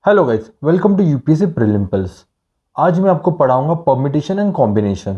Hello guys, welcome to UPSC prelims. आज मैं आपको पढ़ाऊंगा permutation and combination.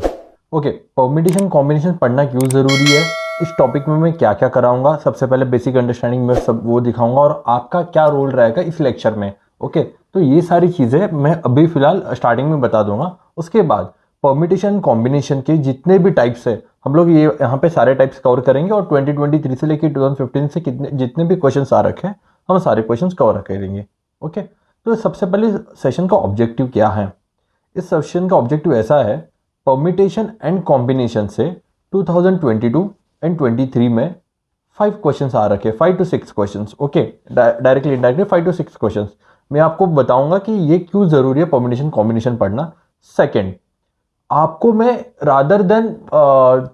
Okay, permutation combination पढ़ना क्यों ज़रूरी है, इस टॉपिक में मैं क्या क्या कराऊंगा। सबसे पहले बेसिक अंडरस्टैंडिंग में सब वो दिखाऊंगा और आपका क्या रोल रहेगा इस लेक्चर में। ओके, तो ये सारी चीज़ें मैं अभी फिलहाल स्टार्टिंग में बता दूंगा। उसके बाद परम्यूटेशन कॉम्बिनेशन के जितने भी टाइप्स है हम लोग ये यहाँ पे सारे टाइप्स कवर करेंगे और 2023 से लेकर 2015 से कितने जितने भी क्वेश्चन आ रखे हैं हम सारे क्वेश्चन कवर करेंगे। ओके, तो सबसे पहले सेशन का ऑब्जेक्टिव क्या है। इस सेशन का ऑब्जेक्टिव ऐसा है, परम्यूटेशन एंड कॉम्बिनेशन से 2022 एंड 23 में 5 क्वेश्चंस आ रखे, 5 to 6 questions. Okay, directly indirectly 5 to 6 questions. मैं आपको बताऊंगा कि ये क्यों जरूरी है परम्यूटेशन कॉम्बिनेशन पढ़ना। सेकंड, आपको मैं रादर देन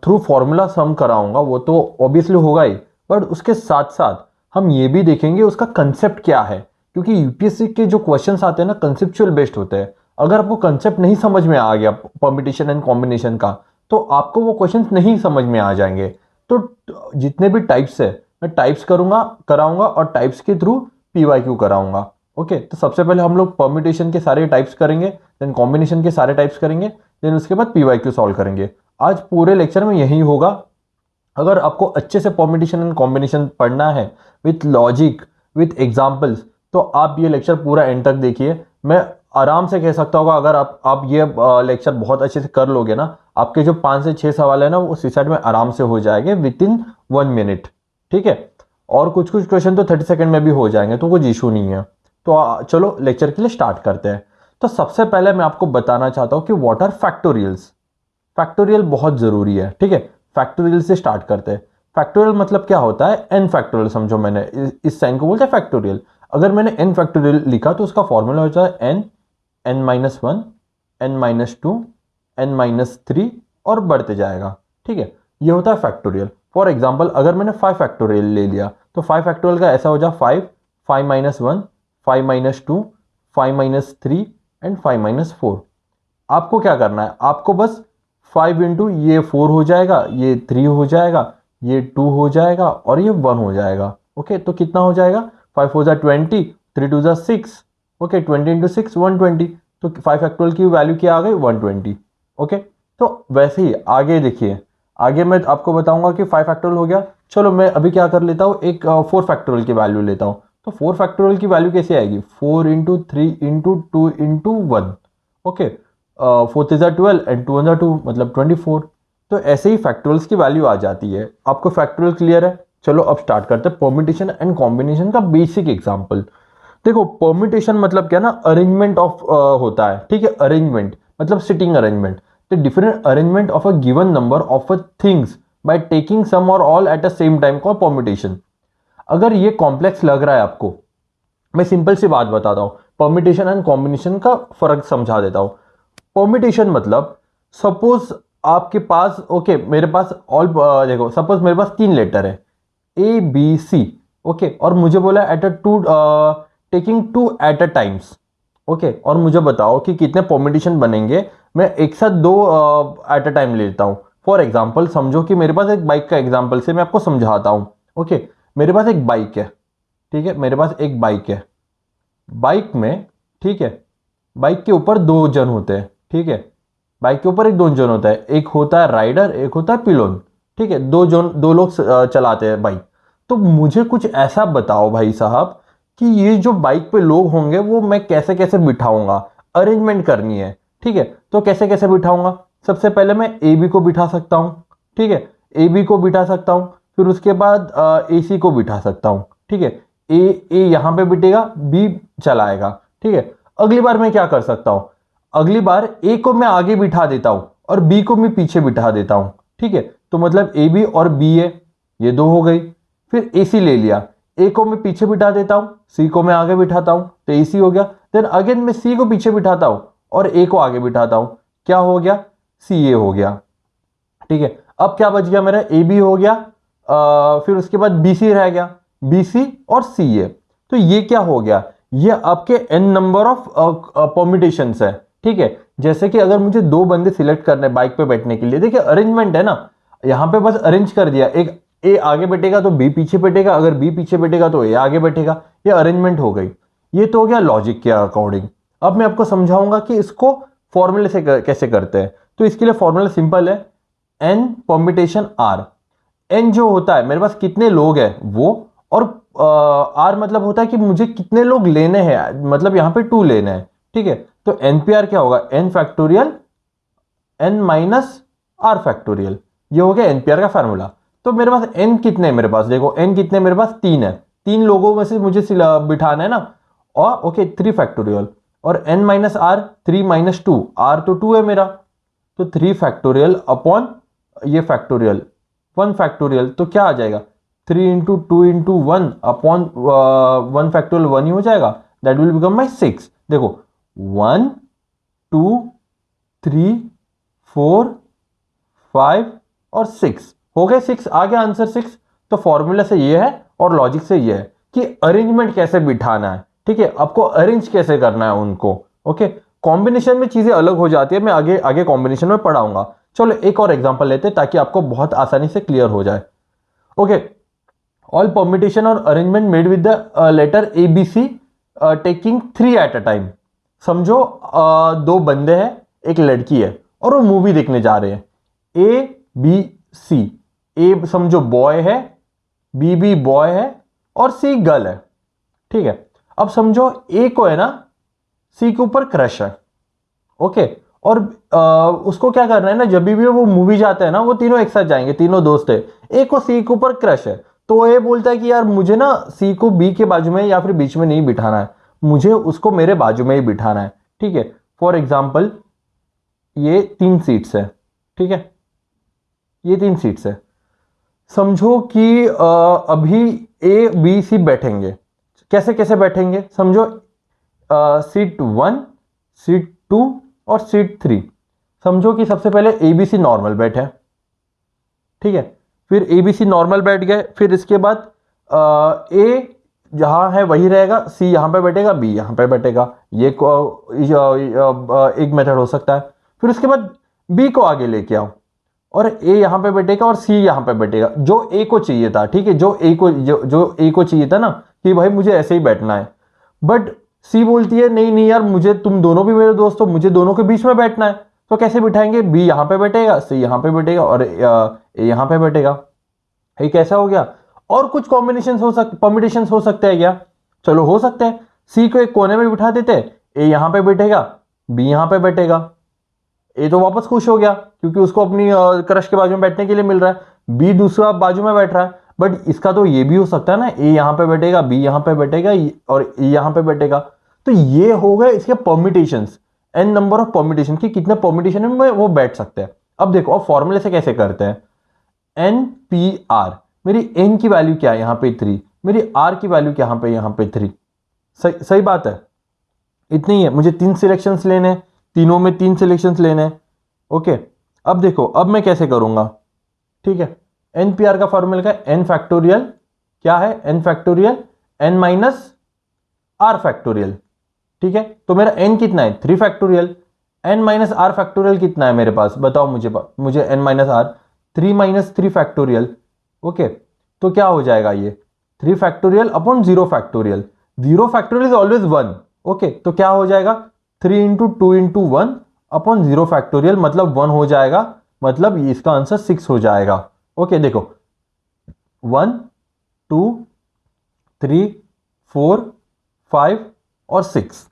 थ्रू फॉर्मूला सम कराऊंगा, वो तो ऑब्वियसली होगा ही, बट उसके साथ साथ हम ये भी देखेंगे उसका कंसेप्ट क्या है, क्योंकि यूपीएससी के जो क्वेश्चंस आते हैं ना कंसेप्चुअल बेस्ड होते हैं। अगर आपको कंसेप्ट नहीं समझ में आ गया परम्यूटेशन एंड कॉम्बिनेशन का तो आपको वो क्वेश्चंस नहीं समझ में आ जाएंगे। तो जितने भी टाइप्स है मैं टाइप्स कराऊंगा और टाइप्स के थ्रू पीवाईक्यू कराऊंगा। ओके, तो सबसे पहले हम लोग परम्यूटेशन के सारे टाइप्स करेंगे, देन कॉम्बिनेशन के सारे टाइप्स करेंगे, देन उसके बाद पीवाईक्यू सॉल्व करेंगे। आज पूरे लेक्चर में यही होगा। अगर आपको अच्छे से परम्यूटेशन एंड कॉम्बिनेशन पढ़ना है विथ लॉजिक विथ एग्जांपल्स तो आप ये लेक्चर पूरा एंड तक देखिए। मैं आराम से कह सकता हूँ अगर आप ये लेक्चर बहुत अच्छे से कर लोगे ना, आपके जो 5 से 6 सवाल है ना वो सीसैट में आराम से हो जाएंगे विद इन 1 मिनट। ठीक है, और कुछ कुछ क्वेश्चन तो 30 सेकंड में भी हो जाएंगे, तो कुछ इशू नहीं है। तो चलो लेक्चर के लिए स्टार्ट करते हैं। तो सबसे पहले मैं आपको बताना चाहता हूँ कि व्हाट आर फैक्टोरियल्स। फैक्टोरियल बहुत जरूरी है। ठीक है, फैक्टोरियल से स्टार्ट करते हैं। फैक्टोरियल मतलब क्या होता है, एन फैक्टोरियल समझो। मैंने इस साइन को बोलते हैं फैक्टोरियल। अगर मैंने एन फैक्टोरियल लिखा तो उसका फॉर्मूला होता है एन, n-1, n-2, n-3 और बढ़ते जाएगा। ठीक है, ये होता है फैक्टोरियल। फॉर एग्जाम्पल अगर मैंने 5 फैक्टोरियल ले लिया तो 5 फैक्टोरियल का ऐसा हो जाए 5, 5-1, 5-2, 5-3 एंड 5-4। आपको क्या करना है, आपको बस 5 इंटू ये 4 हो जाएगा, ये 3 हो जाएगा, ये 2 हो जाएगा और ये 1 हो जाएगा। ओके, तो कितना हो जाएगा, 5 हो जाए 20, 3 टू जा 6। Okay, 20 into 6 120। तो 5 फैक्टोरियल की वैल्यू क्या आ गई, 120। ओके, तो वैसे ही आगे देखिए, आगे मैं आपको बताऊंगा कि 5 फैक्टोरियल हो गया। चलो मैं अभी क्या कर लेता हूँ, एक 4 फैक्टोरियल की वैल्यू लेता हूँ। तो 4 फैक्टोरियल की वैल्यू कैसे आएगी, 4 into 3 into 2 into 1। Okay, 4 is 12 and 2 is 2 मतलब 24। तो ऐसे ही फैक्टोरियल्स की वैल्यू आ जाती है। आपको फैक्टोरियल क्लियर है। चलो अब स्टार्ट करते हैं परम्यूटेशन एंड कॉम्बिनेशन का बेसिक एग्जांपल। देखो परम्यूटेशन मतलब क्या ना, अरेंजमेंट ऑफ होता है। ठीक है, अरेंजमेंट मतलब sitting arrangement, the different arrangement of a given number of a things by taking some और all at a same time called permutation. अगर ये कॉम्प्लेक्स लग रहा है आपको, मैं सिंपल सी बात बताता हूं, परम्यूटेशन एंड कॉम्बिनेशन का फर्क समझा देता हूं। परम्यूटेशन मतलब सपोज आपके पास, ओके मेरे पास ऑल, देखो सपोज मेरे पास 3 लेटर है ए बी सी। ओके, और मुझे बोला at a two, taking 2 at a times. Okay, और मुझे बताओ कि कितने परम्यूटेशन बनेंगे, मैं एक साथ 2 एट अ टाइम लेता हूं। फॉर एग्जाम्पल समझो कि मेरे पास एक बाइक का एग्जाम्पल से मैं आपको समझाता हूं। ओके, मेरे पास एक बाइक है। ठीक है, मेरे पास एक बाइक है। बाइक में, ठीक है, बाइक के ऊपर 2 जन होते हैं। ठीक है, बाइक के ऊपर एक 2 जन होता है, एक होता है राइडर, एक होता है पिलोन। ठीक है, 2 लोग चलाते हैं बाइक। तो मुझे कुछ ऐसा बताओ भाई साहब कि ये जो बाइक पे लोग होंगे वो मैं कैसे कैसे बिठाऊंगा, अरेंजमेंट करनी है। ठीक है, तो कैसे कैसे बिठाऊंगा, सबसे पहले मैं ए बी को बिठा सकता हूं। ठीक है, ए बी को बिठा सकता हूं, फिर उसके बाद ए सी को बिठा सकता हूं। ठीक है, ए ए यहां पे बिठेगा, बी चलाएगा। ठीक है, अगली बार मैं क्या कर सकता हूं, अगली बार ए को मैं आगे बिठा देता हूं और बी को मैं पीछे बिठा देता हूं। ठीक है, तो मतलब ए बी और बी है, ये 2 हो गई। फिर ए सी ले लिया, ए को मैं पीछे बिठा देता हूं, सी को मैं आगे बिठाता हूं, तो ए सी हो गया। देन अगेन मैं सी को पीछे बिठाता हूं और ए को आगे बिठाता हूं, क्या हो गया, सी ए हो गया। ठीक है, अब क्या बच गया मेरा, ए बी हो गया, फिर उसके बाद बी सी रह गया, बी सी और सी ए। तो ये क्या हो गया, ये आपके एन नंबर ऑफ परम्यूटेशंस है। ठीक है, जैसे कि अगर मुझे 2 बंदे सिलेक्ट करने बाइक पे बैठने के लिए, देखिए अरेंजमेंट है ना, यहां पे बस अरेंज कर दिया, एक ए आगे बैठेगा तो बी पीछे बैठेगा, अगर बी पीछे बैठेगा तो ए आगे बैठेगा, ये अरेंजमेंट हो गई। ये तो हो गया लॉजिक के अकॉर्डिंग। अब मैं आपको समझाऊंगा कि इसको फॉर्मूले से कैसे करते हैं। तो इसके लिए फॉर्मूला सिंपल है, n परम्यूटेशन r। n जो होता है मेरे पास कितने लोग हैं वो, और r मतलब होता है कि मुझे कितने लोग लेने हैं, मतलब यहां पे 2 लेने हैं, ठीक है। तो npr क्या होगा, n factorial n minus r factorial, ये हो गया npr का फार्मूला। तो मेरे पास n कितने हैं, मेरे पास देखो n कितने, मेरे पास 3 है, 3 लोगों में से मुझे बिठाना है ना, और ओके 3 फैक्टोरियल, और n minus R 3 minus 2, r तो 2 है मेरा, तो 3 फैक्टोरियल अपॉन ये फैक्टोरियल 1 फैक्टोरियल, तो क्या आ जाएगा 3 इंटू 2 इंटू 1 अपॉन 1 फैक्टोरियल 1 ही हो जाएगा, दैट विल बिकम माई 6। देखो 1 2 3 4 5 और 6 हो गए, 6 आ गया आंसर 6। तो फॉर्मूला से ये है और लॉजिक से ये है कि अरेंजमेंट कैसे बिठाना है, ठीक है, आपको अरेंज कैसे करना है उनको। ओके, कॉम्बिनेशन में चीजें अलग हो जाती है, मैं आगे आगे कॉम्बिनेशन में पढ़ाऊंगा। चलो एक और एग्जांपल लेते हैं ताकि आपको बहुत आसानी से क्लियर हो जाए। ओके, ऑल परम्यूटेशन और arrangement made with the letter A B C taking 3 at a time. समझो 2 बंदे हैं, एक लड़की है, और वो मूवी देखने जा रहे हैं, ए बी सी। ए समझो बॉय है, बी भी बॉय है, और सी गर्ल है, ठीक है। अब समझो ए को है ना सी के ऊपर क्रश है, ओके, और उसको क्या करना है ना, जब भी वो मूवी जाते हैं ना, वो तीनों एक साथ जाएंगे, तीनों दोस्त है, ए को सी के ऊपर क्रश है, तो ए बोलता है कि यार मुझे ना सी को बी के बाजू में या फिर बीच में नहीं बिठाना है, मुझे उसको मेरे बाजू में ही बिठाना है, ठीक है। फॉर एग्जाम्पल ये 3 सीट्स है, ठीक है, ये 3 सीट्स है। समझो कि अभी ए बी सी बैठेंगे, कैसे कैसे बैठेंगे, समझो सीट 1, सीट 2 और सीट 3। समझो कि सबसे पहले ए बी सी नॉर्मल बैठे, ठीक है, फिर ए बी सी नॉर्मल बैठ गए, फिर इसके बाद ए जहां है वही रहेगा, सी यहां पे बैठेगा, बी यहां पे बैठेगा, ये एक मेथड हो सकता है। फिर उसके बाद बी को आगे लेके आओ, और ए यहां पे बैठेगा और सी यहां पे बैठेगा, जो ए को चाहिए था, ठीक है, जो ए को चाहिए था ना कि भाई मुझे ऐसे ही बैठना है, बट सी बोलती है नहीं नहीं यार, मुझे तुम दोनों भी मेरे दोस्त हो, मुझे दोनों के बीच में बैठना है। तो कैसे बिठाएंगे, बी यहां पे बैठेगा, सी यहां पे बैठेगा, और ए यहां पे बैठेगा। ये कैसा हो गया। और कुछ कॉम्बिनेशन हो सकते, परम्यूटेशन हो सकते हैं क्या, चलो हो सकते हैं। सी को एक कोने में बिठा देते, ए यहां पे बैठेगा, बी यहां पे बैठेगा, ए तो वापस खुश हो गया क्योंकि उसको अपनी क्रश के बाजू में बैठने के लिए मिल रहा है, बी दूसरा बाजू में बैठ रहा है। बट इसका तो ये भी हो सकता है ना, ए यहां पे बैठेगा, बी यहां पे बैठेगा, और ए यहां पे बैठेगा। तो ये हो गए इसके permutations, N number of permutation की कितने परम्यूटेशन में वो बैठ सकते हैं। अब देखो अब फॉर्मूले से कैसे करते हैं, एन पी आर, मेरी एन की वैल्यू क्या है यहाँ पे 3, मेरी आर की वैल्यू क्या यहाँ पे 3। सही सही बात है, इतनी है, मुझे 3 सिलेक्शंस लेने हैं, तीनों में 3 सिलेक्शंस लेने हैं। ओके, अब देखो अब मैं कैसे करूंगा, ठीक है। एनपीआर का फॉर्मूला का एन फैक्टोरियल क्या है, N factorial N minus are factorial, ठीक है। तो मेरा एन कितना है 3 factorial, N minus are factorial कितना है मेरे पास बताओ मुझे N minus R 3 minus 3 factorial. Okay, तो क्या हो जाएगा ये 3 factorial upon 0 factorial, 0 factorial is always 1। Okay, तो क्या हो जाएगा 3 इंटू 2 इंटू 1 अपॉन 0 फैक्टोरियल, मतलब 1 हो जाएगा, मतलब इसका आंसर 6 हो जाएगा। ओके देखो 1 2 3 4 5 और 6।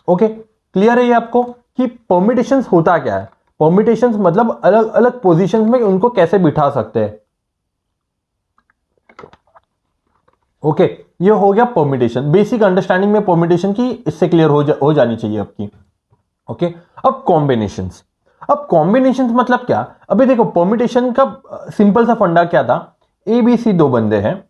ओके, क्लियर है ये आपको कि परम्यूटेशंस होता क्या है। परम्यूटेशंस मतलब अलग अलग पोजीशंस में उनको कैसे बिठा सकते हैं। ओके, ये हो गया परम्यूटेशन, बेसिक अंडरस्टैंडिंग में परम्यूटेशन की इससे क्लियर हो जानी चाहिए आपकी। ओके, अब कॉम्बिनेशंस, अब कॉम्बिनेशंस मतलब क्या, अभी देखो परम्यूटेशन का सिंपल सा फंडा क्या था, ए बी सी 2 बंदे हैं,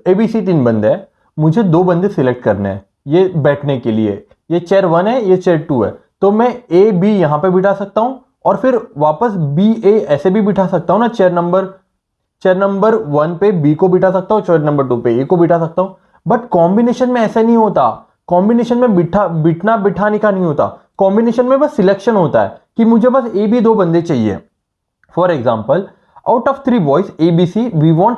ए बी सी 3 बंदे हैं, मुझे 2 बंदे सिलेक्ट करने हैं ये बैठने के लिए, ये चेयर 1 है, ये चेयर 2 है, तो मैं ए बी यहां पे बिठा सकता हूं और फिर वापस बी ए ऐसे भी बिठा सकता हूं ना, चेयर नंबर 1 पे बी को बिठा सकता हूं, चेयर नंबर 2 पे ए को बिठा सकता हूं। बट कॉम्बिनेशन में ऐसा नहीं होता, कॉम्बिनेशन में बिठाने का नहीं होता, कॉम्बिनेशन में बस सिलेक्शन होता है कि मुझे बस ए बी 2 बंदे चाहिए। For example out of 3 boys A B C we want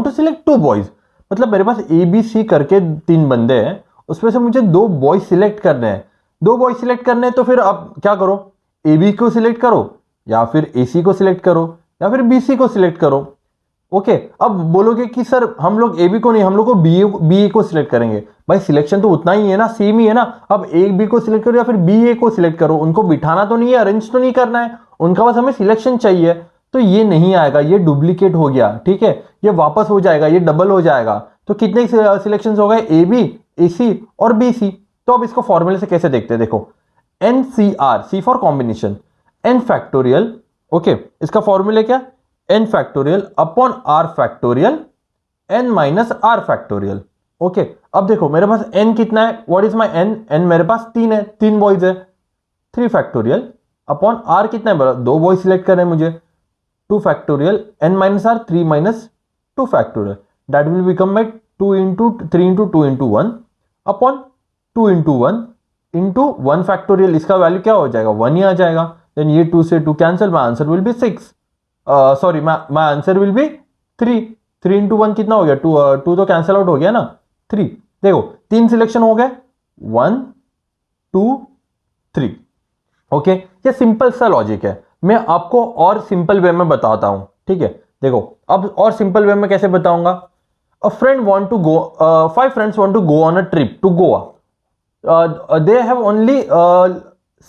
to select 2 boys, मतलब मेरे पास ए बी सी करके 3 बंदे हैं उसमें से मुझे दो बॉय सिलेक्ट करने हैं। दो बॉय सिलेक्ट करने हैं तो फिर अब क्या करो, ए बी को सिलेक्ट करो या फिर ए सी को सिलेक्ट करो या फिर बी सी को सिलेक्ट करो। ओके, अब बोलोगे कि सर हम लोग ए बी को नहीं, हम लोग को बी ए को सिलेक्ट करेंगे। भाई सिलेक्शन तो उतना ही है ना, सेम ही है ना। अब ए बी को सिलेक्ट करो या फिर बी ए को सिलेक्ट करो, उनको बिठाना तो नहीं है, अरेंज तो नहीं करना है, उनका बस हमें सिलेक्शन चाहिए। तो ये नहीं आएगा, ये डुप्लीकेट हो गया, ठीक है, ये वापस हो जाएगा, ये डबल हो जाएगा। तो कितने सिलेक्शन हो गए, ए बी, ए सी और बी सी। तो अब इसको फॉर्मूले से कैसे देखते हैं, देखो N C R, C for combination, N factorial. Okay, इसका फॉर्मूला क्या, N factorial upon are factorial N minus are factorial. Okay, अब देखो मेरे पास एन कितना है, what is my N, N मेरे पास 3 है, 3 बॉयज है, 3 फैक्टोरियल अपॉन आर कितना है, 2 बॉय सिलेक्ट करने मुझे, 2 factorial N minus R 3 minus 2 factorial, that will become by 2 into 3 into 2 into 1 upon 2 into 1 into 1 factorial. इसका वैल्यू क्या हो जाएगा, 1 ही आ जाएगा। देन ये 2 से 2 cancel, my answer will B 6, sorry my answer will B 3। 3 into 1 कितना हो गया, 2 तो कैंसिल आउट हो गया ना, 3। देखो 3 सिलेक्शन हो गए, 1 2 3। ओके, ये सिंपल सा लॉजिक है। मैं आपको और सिंपल वे में बताता हूं, ठीक है। देखो अब और सिंपल वे में कैसे बताऊंगा, a friend want to go, 5 friends want to go on a trip to Goa, they have only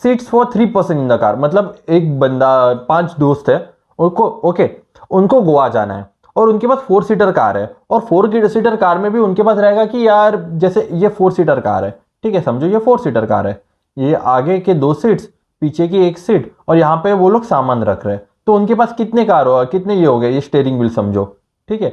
seats for 3 person in the car. मतलब एक बंदा, 5 दोस्त है उनको, ओके, उनको गोवा जाना है और उनके पास 4 सीटर कार है, और 4 सीटर कार में भी उनके पास रहेगा कि यार जैसे ये 4 सीटर कार है, ठीक है, समझो ये 4 सीटर कार है, ये आगे के 2 सीट्स, पीछे की 1 सीट, और यहाँ पे वो लोग सामान रख रहे हैं। तो उनके पास कितने कार हो, कितने ये हो गए, ये स्टेयरिंग व्हील समझो, ठीक है,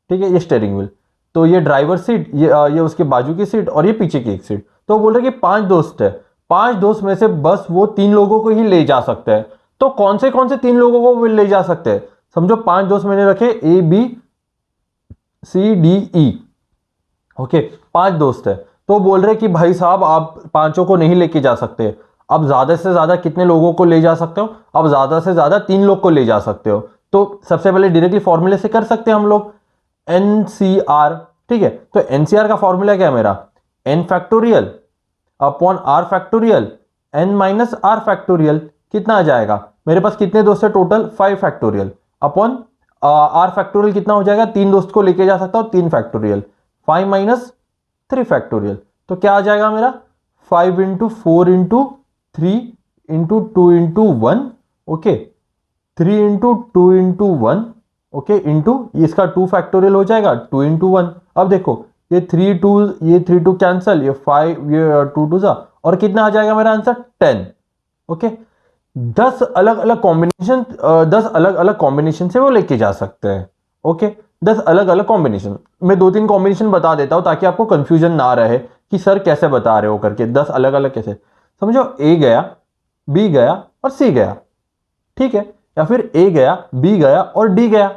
ठीक है, ये स्टेयरिंग व्हील, तो ये ड्राइवर सीट, ये उसके बाजू की सीट और ये पीछे की 1 सीट। तो बोल रहे कि 5 दोस्त है, 5 दोस्त में से बस वो 3 लोगों को ही ले जा सकते हैं। तो कौन से 3 लोगों को वो ले जा सकते हैं, समझो 5 दोस्त मैंने रखे, A B C D E, okay, 5 दोस्त है। तो बोल रहे कि भाई साहब आप पांचों को नहीं लेके जा सकते, अब ज्यादा से ज्यादा कितने लोगों को ले जा सकते हो, अब ज्यादा से ज्यादा 3 लोग को ले जा सकते हो। तो सबसे पहले डायरेक्टली फॉर्मूले से कर सकते हैं हम लोग, एनसीआर, ठीक है। तो एनसीआर का फॉर्मूला क्या है मेरा, n factorial upon are factorial N minus are factorial. कितना आ जाएगा, मेरे पास कितने दोस्त है total, 5 factorial upon are factorial कितना हो जाएगा, 3 दोस्त को लेके जा सकता हूं, 3 फैक्टोरियल, 5 माइनस 3 फैक्टोरियल। तो क्या आ जाएगा मेरा, 5 into 4 into 3 into 2 into 1, okay, 3 into 2 into 1, okay, into इसका 2 फैक्टोरियल हो जाएगा, 2 इंटू 1। अब देखो ये 3 2, ये 3 2 कैंसल, ये 5, ये 2 2 सा, और कितना आ जाएगा मेरा आंसर, 10। ओके, 10 अलग अलग कॉम्बिनेशन, 10 अलग अलग कॉम्बिनेशन से वो लेके जा सकते हैं। ओके, 10 अलग अलग कॉम्बिनेशन, मैं 2-3 कॉम्बिनेशन बता देता हूं ताकि आपको कंफ्यूजन ना रहे कि सर कैसे बता रहे हो करके, 10 अलग अलग कैसे। समझो ए गया, बी गया और सी गया, ठीक है, या फिर ए गया, बी गया और डी गया,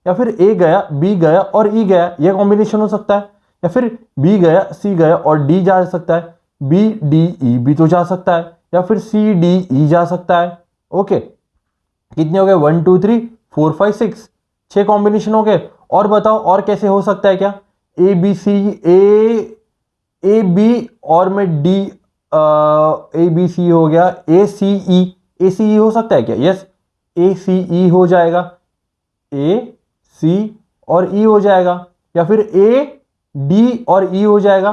या फिर ए गया, बी गया और ई गया, यह कॉम्बिनेशन हो सकता है। या फिर बी गया, सी गया और डी जा सकता है, बी डी ई भी तो जा सकता है, या फिर सी डी ई जा सकता है। ओके, कितने हो गए, 1 2 3 4 5 6, 6 कॉम्बिनेशन हो गए। और बताओ और कैसे हो सकता है क्या, ए बी सी, ए बी और में डी, ए बी सी हो गया, ए सी ई, ए सी ई हो सकता है क्या, यस, ए सी ई हो जाएगा, ए सी और ई हो जाएगा, या फिर ए डी और ई हो जाएगा,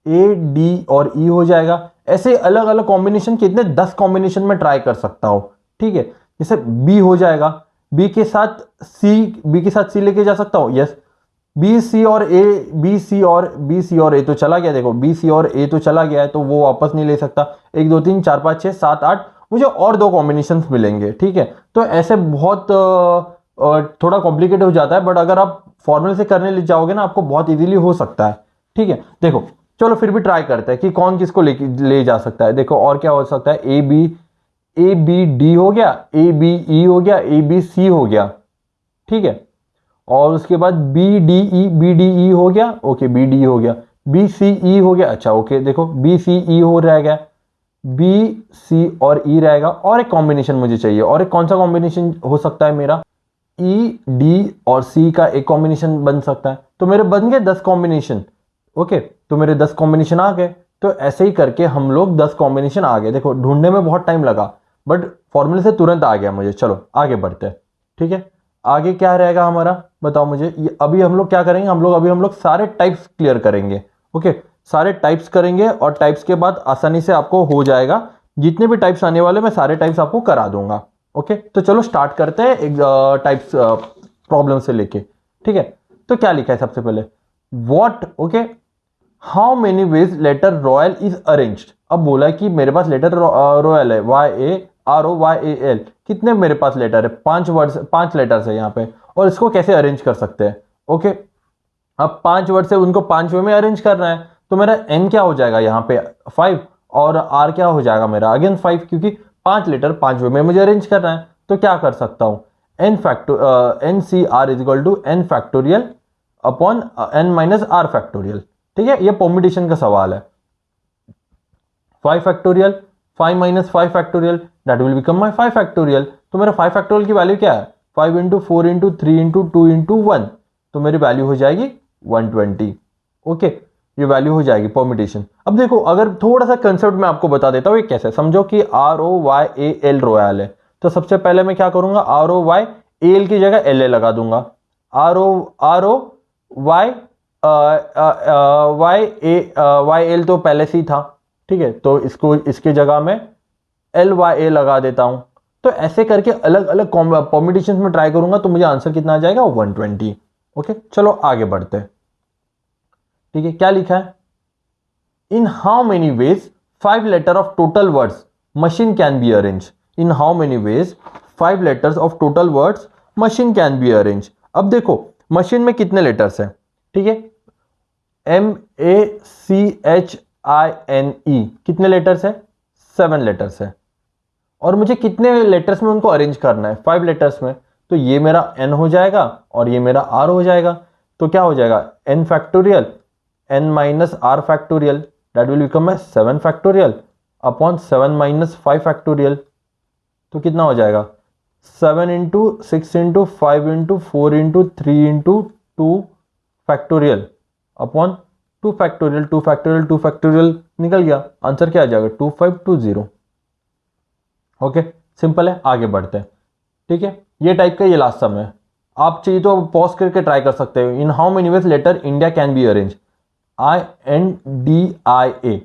ए डी और ई हो जाएगा। ऐसे अलग अलग कॉम्बिनेशन कितने, 10 कॉम्बिनेशन में ट्राई कर सकता हो, ठीक है। जैसे बी हो जाएगा, बी के साथ सी लेके जा सकता हूं, यस, बी सी और ए, बी सी और ए तो चला गया, देखो बी सी और ए तो चला गया है, तो वो वापस नहीं ले सकता। 1 2 3 4 5 6 7 8, मुझे और 2 कॉम्बिनेशन मिलेंगे, ठीक है। तो ऐसे बहुत थोड़ा कॉम्प्लिकेट हो जाता है, बट अगर आप फॉर्मूले से करने ले जाओगे ना, आपको बहुत इजीली हो सकता है, ठीक है। देखो चलो फिर भी ट्राई करते हैं कि कौन किसको ले जा सकता है। देखो और क्या हो सकता है, ए बी डी हो गया, ए बी ई हो गया, ए बी सी हो गया, ठीक है, और उसके बाद बी डी ई हो गया, ओके, बी डी हो गया, बी सी ई हो गया, अच्छा ओके, देखो बी सी ई हो रह गया, बी सी और ई रहेगा, और एक कॉम्बिनेशन मुझे चाहिए, और एक कौन सा कॉम्बिनेशन हो सकता है मेरा, ई डी और सी का एक कॉम्बिनेशन बन सकता है। तो मेरे बन गए 10 कॉम्बिनेशन, ओके। तो मेरे 10 कॉम्बिनेशन आ गए। तो ऐसे ही करके हम लोग 10 कॉम्बिनेशन आ गए। देखो ढूंढने में बहुत टाइम लगा बट फॉर्मूले से तुरंत आ गया मुझे। चलो आगे बढ़ते हैं। ठीक है, आगे क्या रहेगा हमारा, बताओ मुझे। अभी हम लोग क्या करेंगे, अभी हम लोग सारे टाइप्स क्लियर करेंगे। ओके, सारे टाइप्स करेंगे और टाइप्स के बाद आसानी से आपको हो जाएगा। जितने भी टाइप्स आने वाले मैं सारे टाइप्स आपको करा दूंगा। ओके, तो चलो स्टार्ट करते हैं एक टाइप्स प्रॉब्लम से लेके। ठीक है, तो क्या लिखा है सबसे पहले, what, okay, how many ways letter royal is arranged. अब बोला कि मेरे पास लेटर रॉयल है, YAROYAL। कितने मेरे पास लेटर है, 5 वर्ड्स, 5 लेटर्स है यहाँ पे। और इसको कैसे अरेंज कर सकते हैं। ओके, अब 5 वर्ड से उनको 5 वे में अरेंज करना है। तो मेरा n क्या हो जाएगा यहाँ पे 5, और r क्या हो जाएगा मेरा अगेन 5, क्योंकि 5 लेटर 5 वे में मुझे अरेंज करना है। तो क्या कर सकता हूँ, NCR is equal to n factorial upon n minus r factorial. ठीक है, ये परम्यूटेशन का सवाल है। 5 factorial, 5 minus 5 factorial, that will become my 5 factorial. तो मेरा 5 फैक्टोरियल की वैल्यू क्या है, 5 इंटू 4 इंटू 3 इंटू 2 इंटू 1। तो मेरी वैल्यू हो जाएगी 120। ओके, ये वैल्यू हो जाएगी परम्यूटेशन। अब देखो, अगर थोड़ा सा कंसेप्ट मैं आपको बता देता हूँ ये कैसे। समझो कि ROYAL रॉयल है। तो सबसे पहले मैं क्या करूंगा, ROYAL की जगह LA लगा दूंगा। YAL तो पहले से ही था। ठीक है, तो इसको इसके जगह में LYA लगा देता हूं। तो ऐसे करके अलग अलग परम्यूटेशन में ट्राई करूंगा तो मुझे आंसर कितना आ जाएगा, 120। ओके, चलो आगे बढ़ते हैं। ठीक है, क्या लिखा है, in how many ways 5 letter of total words machine can be arrange. In how many ways 5 letters of total words machine can be arrange. अब देखो मशीन में कितने लेटर्स हैं। ठीक है, MACHINE कितने लेटर्स है, 7 लेटर्स है। और मुझे कितने लेटर्स में उनको अरेंज करना है, 5 लेटर्स में। तो ये मेरा n हो जाएगा और ये मेरा r हो जाएगा। तो क्या हो जाएगा, n factorial n minus r factorial, that will become my 7 factorial upon 7 minus 5 factorial. तो कितना हो जाएगा, 7 into 6 into 5 into 4 into 3 into 2 factorial upon 2 factorial, 2 factorial, 2 factorial निकल गया। आंसर क्या आ जाएगा, 2520। ओके, सिंपल है, आगे बढ़ते हैं। ठीक है, ये टाइप का ये लास्ट सम है। आप चाहिए तो पॉज करके ट्राई कर सकते हो। In how many ways letter India can be arrange, INDIA,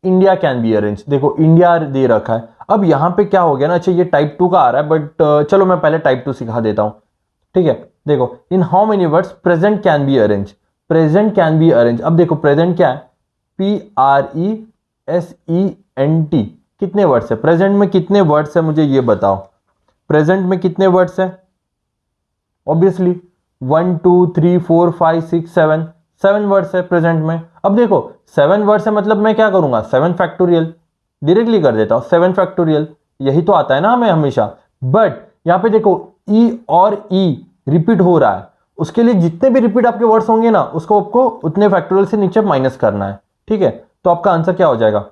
India can be arrange. देखो इंडिया दे रखा है। अब यहां पे क्या हो गया ना, अच्छा ये टाइप 2 का आ रहा है बट चलो मैं पहले टाइप 2 सिखा देता हूं। ठीक है, देखो इन how many words present can be arrange, present can be arrange. अब देखो प्रेजेंट क्या है, PRESENT, कितने वर्ड्स है प्रेजेंट में, कितने वर्ड्स है मुझे ये बताओ। प्रेजेंट में कितने वर्ड्स है, ऑब्वियसली 1 2 3 4 5 6 7, 7 वर्ड्स है प्रेजेंट में। अब देखो 7 वर्ड्स है मतलब मैं क्या करूंगा, 7 फैक्टोरियल डायरेक्टली कर देता हूं, 7 फैक्टोरियल, यही तो आता है ना हमें हमेशा। बट यहां पे देखो ई और ई रिपीट हो रहा है, उसके लिए जितने भी रिपीट आपके वर्ड्स होंगे ना उसको आपको उतने फैक्टोरियल से नीचे माइनस करना है। ठीक है, तो आपका आंसर क्या हो जाएगा,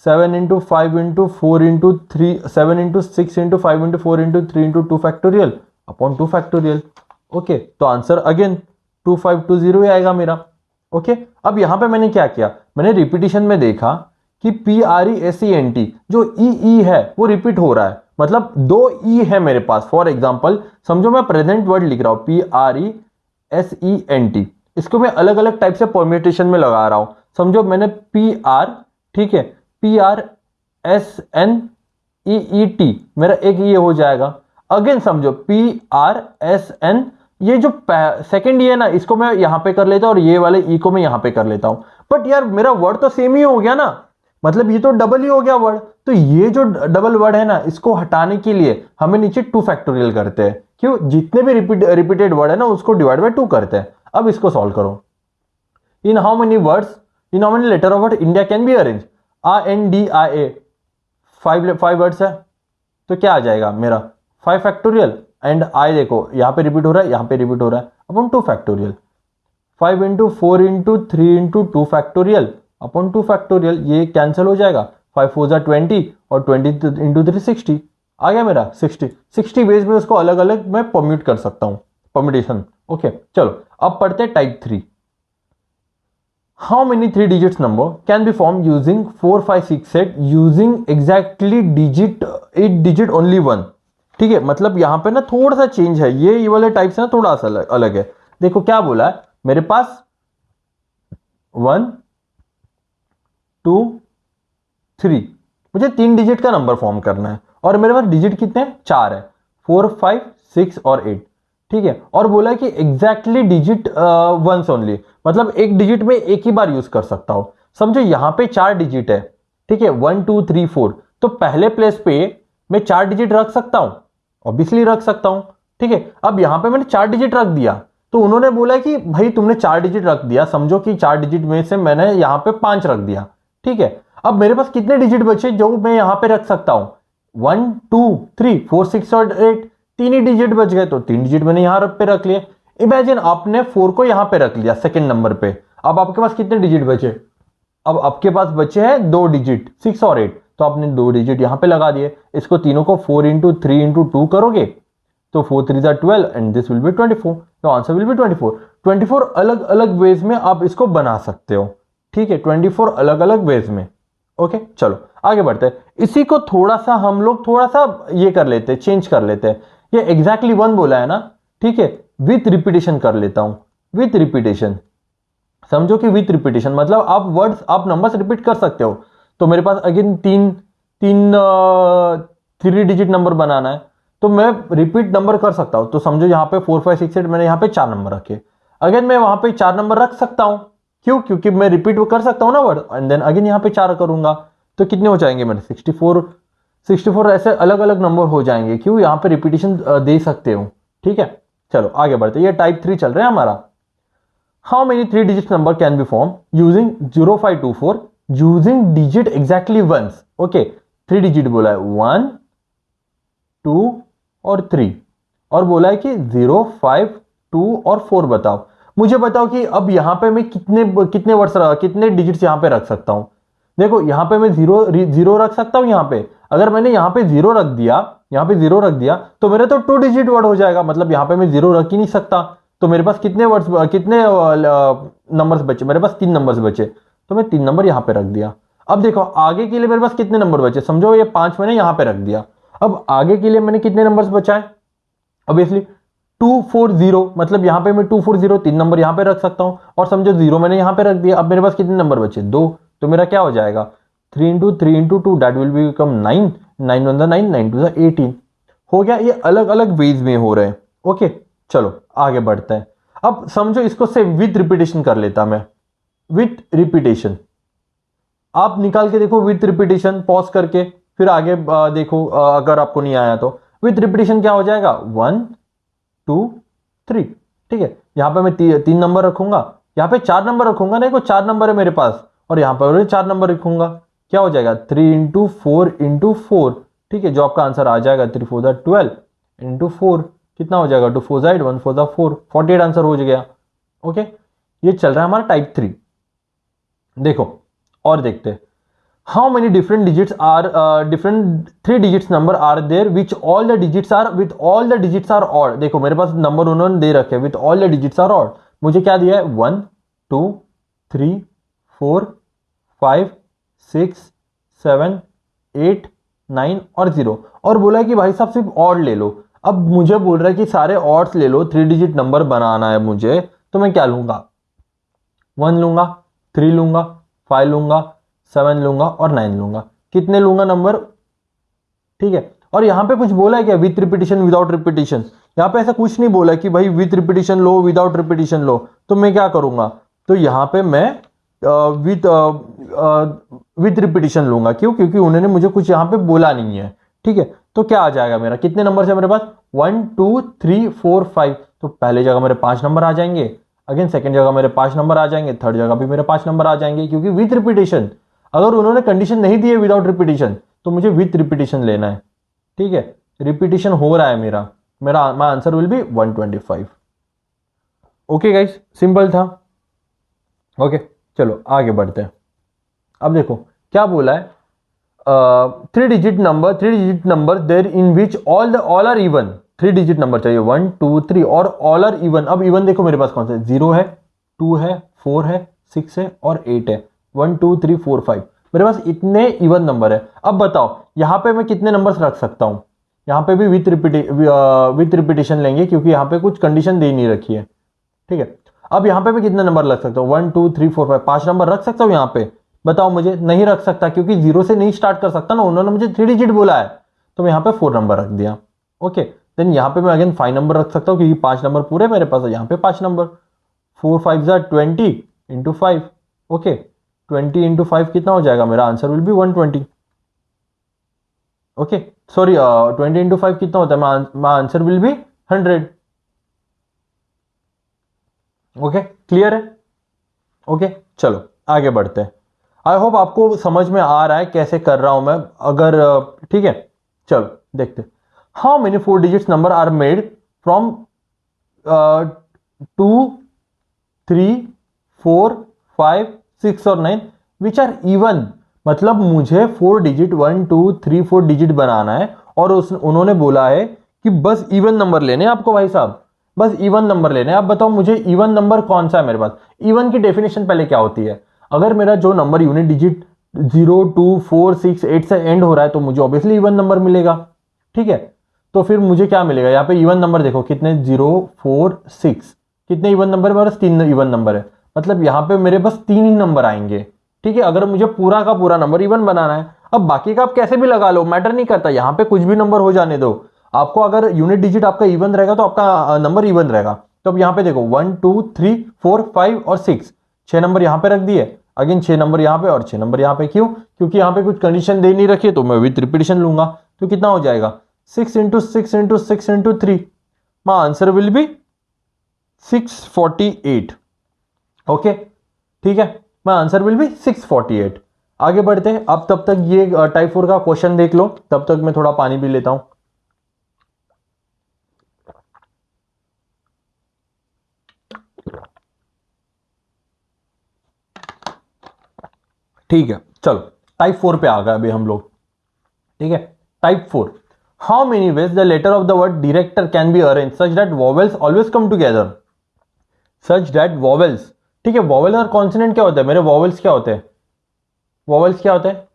7 into 5 into 4 into 3, 7 into 6 into 5 into 4 into 3 into 2 factorial upon 2 factorial. Okay, तो आंसर अगेन 2520 ही आएगा मेरा। ओके, अब यहां पे मैंने क्या किया, मैंने रिपीटिशन में देखा कि PRESENT जो ई है वो रिपीट हो रहा है, मतलब 2 ई है मेरे पास। फॉर एग्जाम्पल समझो मैं प्रेजेंट वर्ड लिख रहा हूं PRESENT, इसको मैं अलग अलग टाइप से परम्यूटेशन में लगा रहा हूं। समझो मैंने PR, ठीक है, PRSNEET, मेरा एक ये हो जाएगा। अगेन समझो PRSN, ये जो सेकंड ये है ना इसको मैं यहां पे कर लेता हूं और ये वाले ई को मैं यहां पे कर लेता हूं। बट यार मेरा वर्ड तो सेम ही हो गया ना, मतलब ये तो डबल ही हो गया वर्ड। तो ये जो डबल वर्ड है ना इसको हटाने के लिए हमें नीचे 2 फैक्टोरियल करते हैं। क्यों, जितने भी रिपीटेड वर्ड है ना उसको डिवाइड बाय 2 करते हैं। अब इसको सॉल्व करो। In how many words, in how many letter of word India can be arrange, INDIA, 5 words है। तो क्या आ जाएगा मेरा 5 फैक्टोरियल एंड आई देखो यहां पे रिपीट हो रहा है, यहां पे रिपीट हो रहा है, upon 2 factorial, 5 into 4 into 3 into 2 factorial upon 2 factorial. ये कैंसिल हो जाएगा, 5 4 जा 20 और 20 इंटू 3 60 आ गया मेरा 60 वेज में उसको अलग अलग मैं परम्यूट कर सकता हूं, परम्यूटेशन। ओके, चलो अब पढ़ते हैं type 3। How many 3 digits number can be form using 4 5 6 set using exactly digit 8 digit only one. ठीक है, मतलब यहां पे ना थोड़ा सा चेंज है, ये वाले टाइप से ना थोड़ा सा अलग है। देखो क्या बोला है, मेरे पास 1 2 3, मुझे 3 डिजिट का नंबर फॉर्म करना है और मेरे पास डिजिट कितने हैं, 4 है, 4 5 6 और 8। ठीक है, और बोला कि एग्जैक्टली डिजिट वंस ओनली, मतलब एक डिजिट में एक ही बार यूज कर सकता हूं। समझो यहां पे 4 डिजिट है, ठीक है, 1 2 3 4, तो पहले प्लेस पे मैं 4 डिजिट रख सकता हूं, ऑब्वियसली रख सकता हूं। ठीक है, अब यहां पे मैंने 4 डिजिट रख दिया, तो उन्होंने बोला कि भाई तुमने 4 डिजिट रख दिया, समझो कि 4 डिजिट में से मैंने यहां पे 5 रख दिया। ठीक है, अब मेरे पास कितने डिजिट बचे जो मैं यहां पे रख सकता हूं, 1 2 3 4 6 और 8, 3 ही डिजिट बच गए, तो 3 डिजिट मैंने यहां पे रख लिए। इमेजिन आपने 4 को यहां पे रख लिया सेकंड नंबर पे, अब आपके पास कितने डिजिट बचे, अब आपके पास बचे हैं 2 डिजिट 6 और 8, तो आपने 2 डिजिट यहां पे लगा दिए। इसको तीनों को 4 इंटू 3 इंटू 2 करोगे तो 4 3 12 एंड दिस विल बी 24, तो आंसर विल बी 24। 24 अलग अलग वेज में आप इसको बना सकते हो। ठीक है, 24 अलग अलग वेज में। ओके, चलो आगे बढ़ते हैं। इसी को थोड़ा सा हम लोग थोड़ा सा ये कर लेते हैं, चेंज कर लेते हैं। ये एग्जैक्टली 1 बोला है ना, ठीक है, विथ रिपीटेशन कर लेता हूं, विथ रिपीटेशन। समझो कि विथ रिपीटेशन मतलब आप वर्ड्स आप नंबर्स रिपीट कर सकते हो। तो मेरे पास अगेन तीन तीन 3 डिजिट नंबर बनाना है, तो मैं रिपीट नंबर कर सकता हूं। तो समझो यहां पे 4 5 6 8 मैंने यहां पे 4 नंबर रखे, अगेन मैं वहां पे 4 नंबर रख सकता हूं। क्यों, क्योंकि मैं रिपीट कर सकता हूं ना वर्ड, एंड देन अगेन यहां पे 4 करूंगा, तो कितने हो जाएंगे मेरे 64 ऐसे अलग अलग नंबर हो जाएंगे। क्यों, यहां पे रिपीटेशन दे सकते हो। ठीक है, चलो आगे बढ़ते, ये टाइप 3 चल रहा है हमारा। How many 3 digit number can be form using 0524 using digit exactly once. Okay, 3 digit बोला है, 1 2 और 3, और बोला है कि 0 5 2 और 4 बताओ। मुझे बताओ कि अब यहां पे मैं कितने कितने वर्ड्स कितने डिजिट्स यहां पे रख सकता हूं। देखो यहां पे मैं जीरो रख सकता हूं। यहां पे अगर मैंने यहां पे जीरो रख दिया, यहां पे जीरो रख दिया, तो मेरे तो 2 डिजिट वर्ड हो जाएगा, मतलब यहां पे मैं जीरो रख ही नहीं सकता। तो मेरे पास कितने वर्ड्स कितने नंबर्स बचे, मेरे पास 3 नंबर्स बचे, तो मैं 3 नंबर यहां पे रख दिया। अब देखो आगे के लिए मेरे पास कितने नंबर बचे, समझो ये 5 मैंने यहां पे रख दिया। अब आगे के लिए मैंने कितने नंबर्स बचाए, ऑब्वियसली 240, मतलब यहां पे मैं 240 3 नंबर यहां पे रख सकता हूं, और समझो 0 मैंने यहां पे रख दिया। अब मेरे पास कितने नंबर बचे, 2, तो मेरा क्या हो जाएगा 3 into 3 into 2 that will become 9, 9 1 9 9 2 18 हो गया। ये अलग अलग वेज में हो रहे हैं। ओके, चलो आगे बढ़ते हैं। अब समझो इसको से विथ रिपीटेशन कर लेता मैं, विथ रिपीटेशन आप निकाल के देखो, विथ रिपीटेशन पॉज करके फिर आगे देखो, अगर आपको नहीं आया तो विथ रिपीटेशन क्या हो जाएगा 1 2 3। ठीक है, यहां पे मैं 3 नंबर रखूंगा, यहां पे 4 नंबर रखूंगा, नहीं को 4 नंबर है मेरे पास, और यहां पर 4 नंबर रखूंगा, क्या हो जाएगा 3 इंटू 4 इंटू 4। ठीक है, जो आपका आंसर आ जाएगा 3 4 12 इंटू 4 कितना हो जाएगा 2 4 1 4 4 48 आंसर हो गया। ओके, ये चल रहा है हमारा टाइप 3। देखो और देखते हैं, how many different digits are different 3 digits number are there which all the digits are with all the digits are odd। देखो मेरे पास नंबर उन्होंने दे रखे हैं with all the digits are odd, मुझे क्या दिया है 1 2 3 4 5 6 7 8 9 और 0, और बोला है कि भाई साहब सिर्फ ऑड ले लो। अब मुझे बोल रहा है कि सारे ऑड्स ले लो, 3 डिजिट नंबर बनाना है मुझे, तो मैं क्या लूंगा 1 लूंगा, 3 लूंगा, 5 लूंगा, 7 लूंगा और 9 लूंगा। कितने लूंगा नंबर, ठीक है। और यहां पे कुछ बोला है क्या विथ रिपीटेशन विदाउट रिपीटेशन, यहां पे ऐसा कुछ नहीं बोला है कि भाई विथ रिपीटेशन लो विदाउट रिपीटेशन लो। तो मैं क्या करूंगा, तो यहां पे मैं विथ विथ रिपीटेशन लूंगा। क्यों, क्योंकि उन्होंने मुझे कुछ यहां पे बोला नहीं है। ठीक है, तो क्या आ जाएगा मेरा, कितने नंबर है मेरे पास 1 2 3 4 5, तो पहले जगह मेरे 5 नंबर आ जाएंगे, अगेन सेकंड जगह मेरे 5 नंबर आ जाएंगे, थर्ड जगह भी मेरे 5 नंबर आ जाएंगे, क्योंकि विथ रिपीटेशन। अगर उन्होंने कंडीशन नहीं दी है विदाउट रिपीटेशन, तो मुझे विथ रिपीटेशन लेना है। ठीक है, रिपीटेशन हो रहा है मेरा मेरा my answer will B 125। Okay guys, simple था। ओके, चलो आगे बढ़ते हैं। अब देखो क्या बोला है, 3 digit number there in which all are even. 3 digit number चाहिए 1 2 3 और ऑल आर इवन। अब इवन देखो मेरे पास कौन सा है, 0 है, 2 है, 4 है, 6 है और 8 है, 1 2 3 4 5, मेरे पास इतने इवन नंबर है। अब बताओ यहाँ पे मैं कितने नंबर्स रख सकता हूँ? यहाँ पे भी विथ रिपीटेशन लेंगे क्योंकि यहाँ पे कुछ कंडीशन दे नहीं रखी है, ठीक है। अब यहाँ पे मैं कितने नंबर रख सकता हूँ? 1 2 3 4 5, 5 नंबर रख सकता हूँ यहाँ पे? बताओ मुझे। नहीं रख सकता क्योंकि जीरो से नहीं स्टार्ट कर सकता ना, उन्होंने मुझे 3 डिजिट बोला है, तो मैं यहाँ पे 4 नंबर रख दिया। ओके, देन यहाँ पे मैं अगेन 5 नंबर रख सकता हूँ क्योंकि 5 नंबर पूरे मेरे पास है, यहाँ पे 5 नंबर। 4 5 ज़ा 20 इंटू 5। ओके, 20 इंटू 5 कितना हो जाएगा? मेरा answer will B 120। Okay sorry, 20 into 5 कितना होता है? My answer will B 100। Okay clear है? ओके चलो आगे बढ़ते हैं। आई होप आपको समझ में आ रहा है कैसे कर रहा हूं मैं। अगर ठीक है, चलो देखते। How many 4 digits number are made from 2 3 4 5 6 और 9 विच आर इवन। मतलब मुझे 4 डिजिट 1 2 3 4 डिजिट बनाना है और उन्होंने बोला है कि बस इवन नंबर लेने हैं आपको भाई साहब, बस इवन नंबर लेने हैं। आप बताओ मुझे इवन नंबर कौन सा है मेरे पास? इवन की डेफिनेशन पहले क्या होती है? अगर मेरा जो नंबर यूनिट डिजिट 0 2 4 6 8 से एंड हो रहा है तो मुझे ऑब्वियसली इवन नंबर मिलेगा, ठीक है। तो फिर मुझे क्या मिलेगा यहाँ पे? इवन नंबर देखो कितने, 0 4 6, कितने इवन नंबर? मेरे पास 3 इवन नंबर है, मतलब यहाँ पे मेरे पास 3 ही नंबर आएंगे, ठीक है। अगर मुझे पूरा का पूरा नंबर इवन बनाना है, अब बाकी का आप कैसे भी लगा लो, मैटर नहीं करता, यहाँ पे कुछ भी नंबर हो जाने दो आपको। अगर यूनिट डिजिट आपका इवन रहेगा तो आपका नंबर इवन रहेगा। तो अब यहाँ पे देखो 1 2 3 4 5 और 6, 6 नंबर यहाँ पे रख दिए, अगेन 6 नंबर यहाँ पे और 6 नंबर यहाँ पे। क्यों? क्योंकि यहाँ पे कुछ कंडीशन दे नहीं रखी है, तो मैं विथ रिपीटेशन लूंगा। तो कितना हो जाएगा? 6 into 6 into 6 into 3, my answer will B 648। Okay ठीक है, माई आंसर विल बी 648। आगे बढ़ते हैं। अब तब तक ये टाइप 4 का क्वेश्चन देख लो, तब तक मैं थोड़ा पानी भी लेता हूं। ठीक है चलो, टाइप 4 पे आ गए अभी हम लोग, ठीक है। Type 4, how many ways the letter of the word director can be arrange such that vowels always come together. Such that vowels, ठीक है। वॉवेल और कॉन्सोनेंट क्या होता है मेरे? वॉवेल्स क्या होते हैं? वॉवेल्स क्या होते हैं?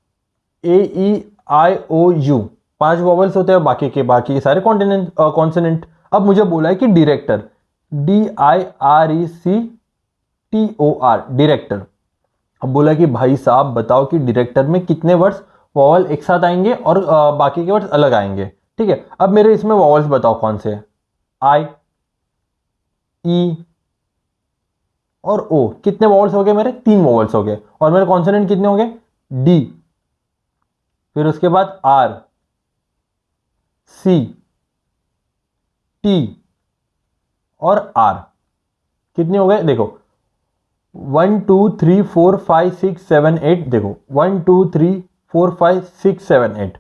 ए ई आई ओ यू, 5 वॉवेल्स होते हैं, बाकी के सारे कॉन्सोनेंट। अब मुझे बोला है कि डायरेक्टर, DIRECTOR, डायरेक्टर। अब बोला कि भाई साहब बताओ कि डायरेक्टर में कितने वर्ड्स वॉवल एक साथ आएंगे और बाकी के वर्ड्स अलग आएंगे, ठीक है। अब मेरे इसमें वॉवल्स बताओ कौन से? आई, ई और ओ। कितने वॉवल्स हो गए मेरे? 3 वॉवल्स हो गए। और मेरे कॉन्सोनेंट कितने हो गए? डी, फिर उसके बाद आर, सी, टी और आर। कितने हो गए? देखो 1 2 3 4 5 6 7 8, देखो 1 2 3 4 5 6 7 8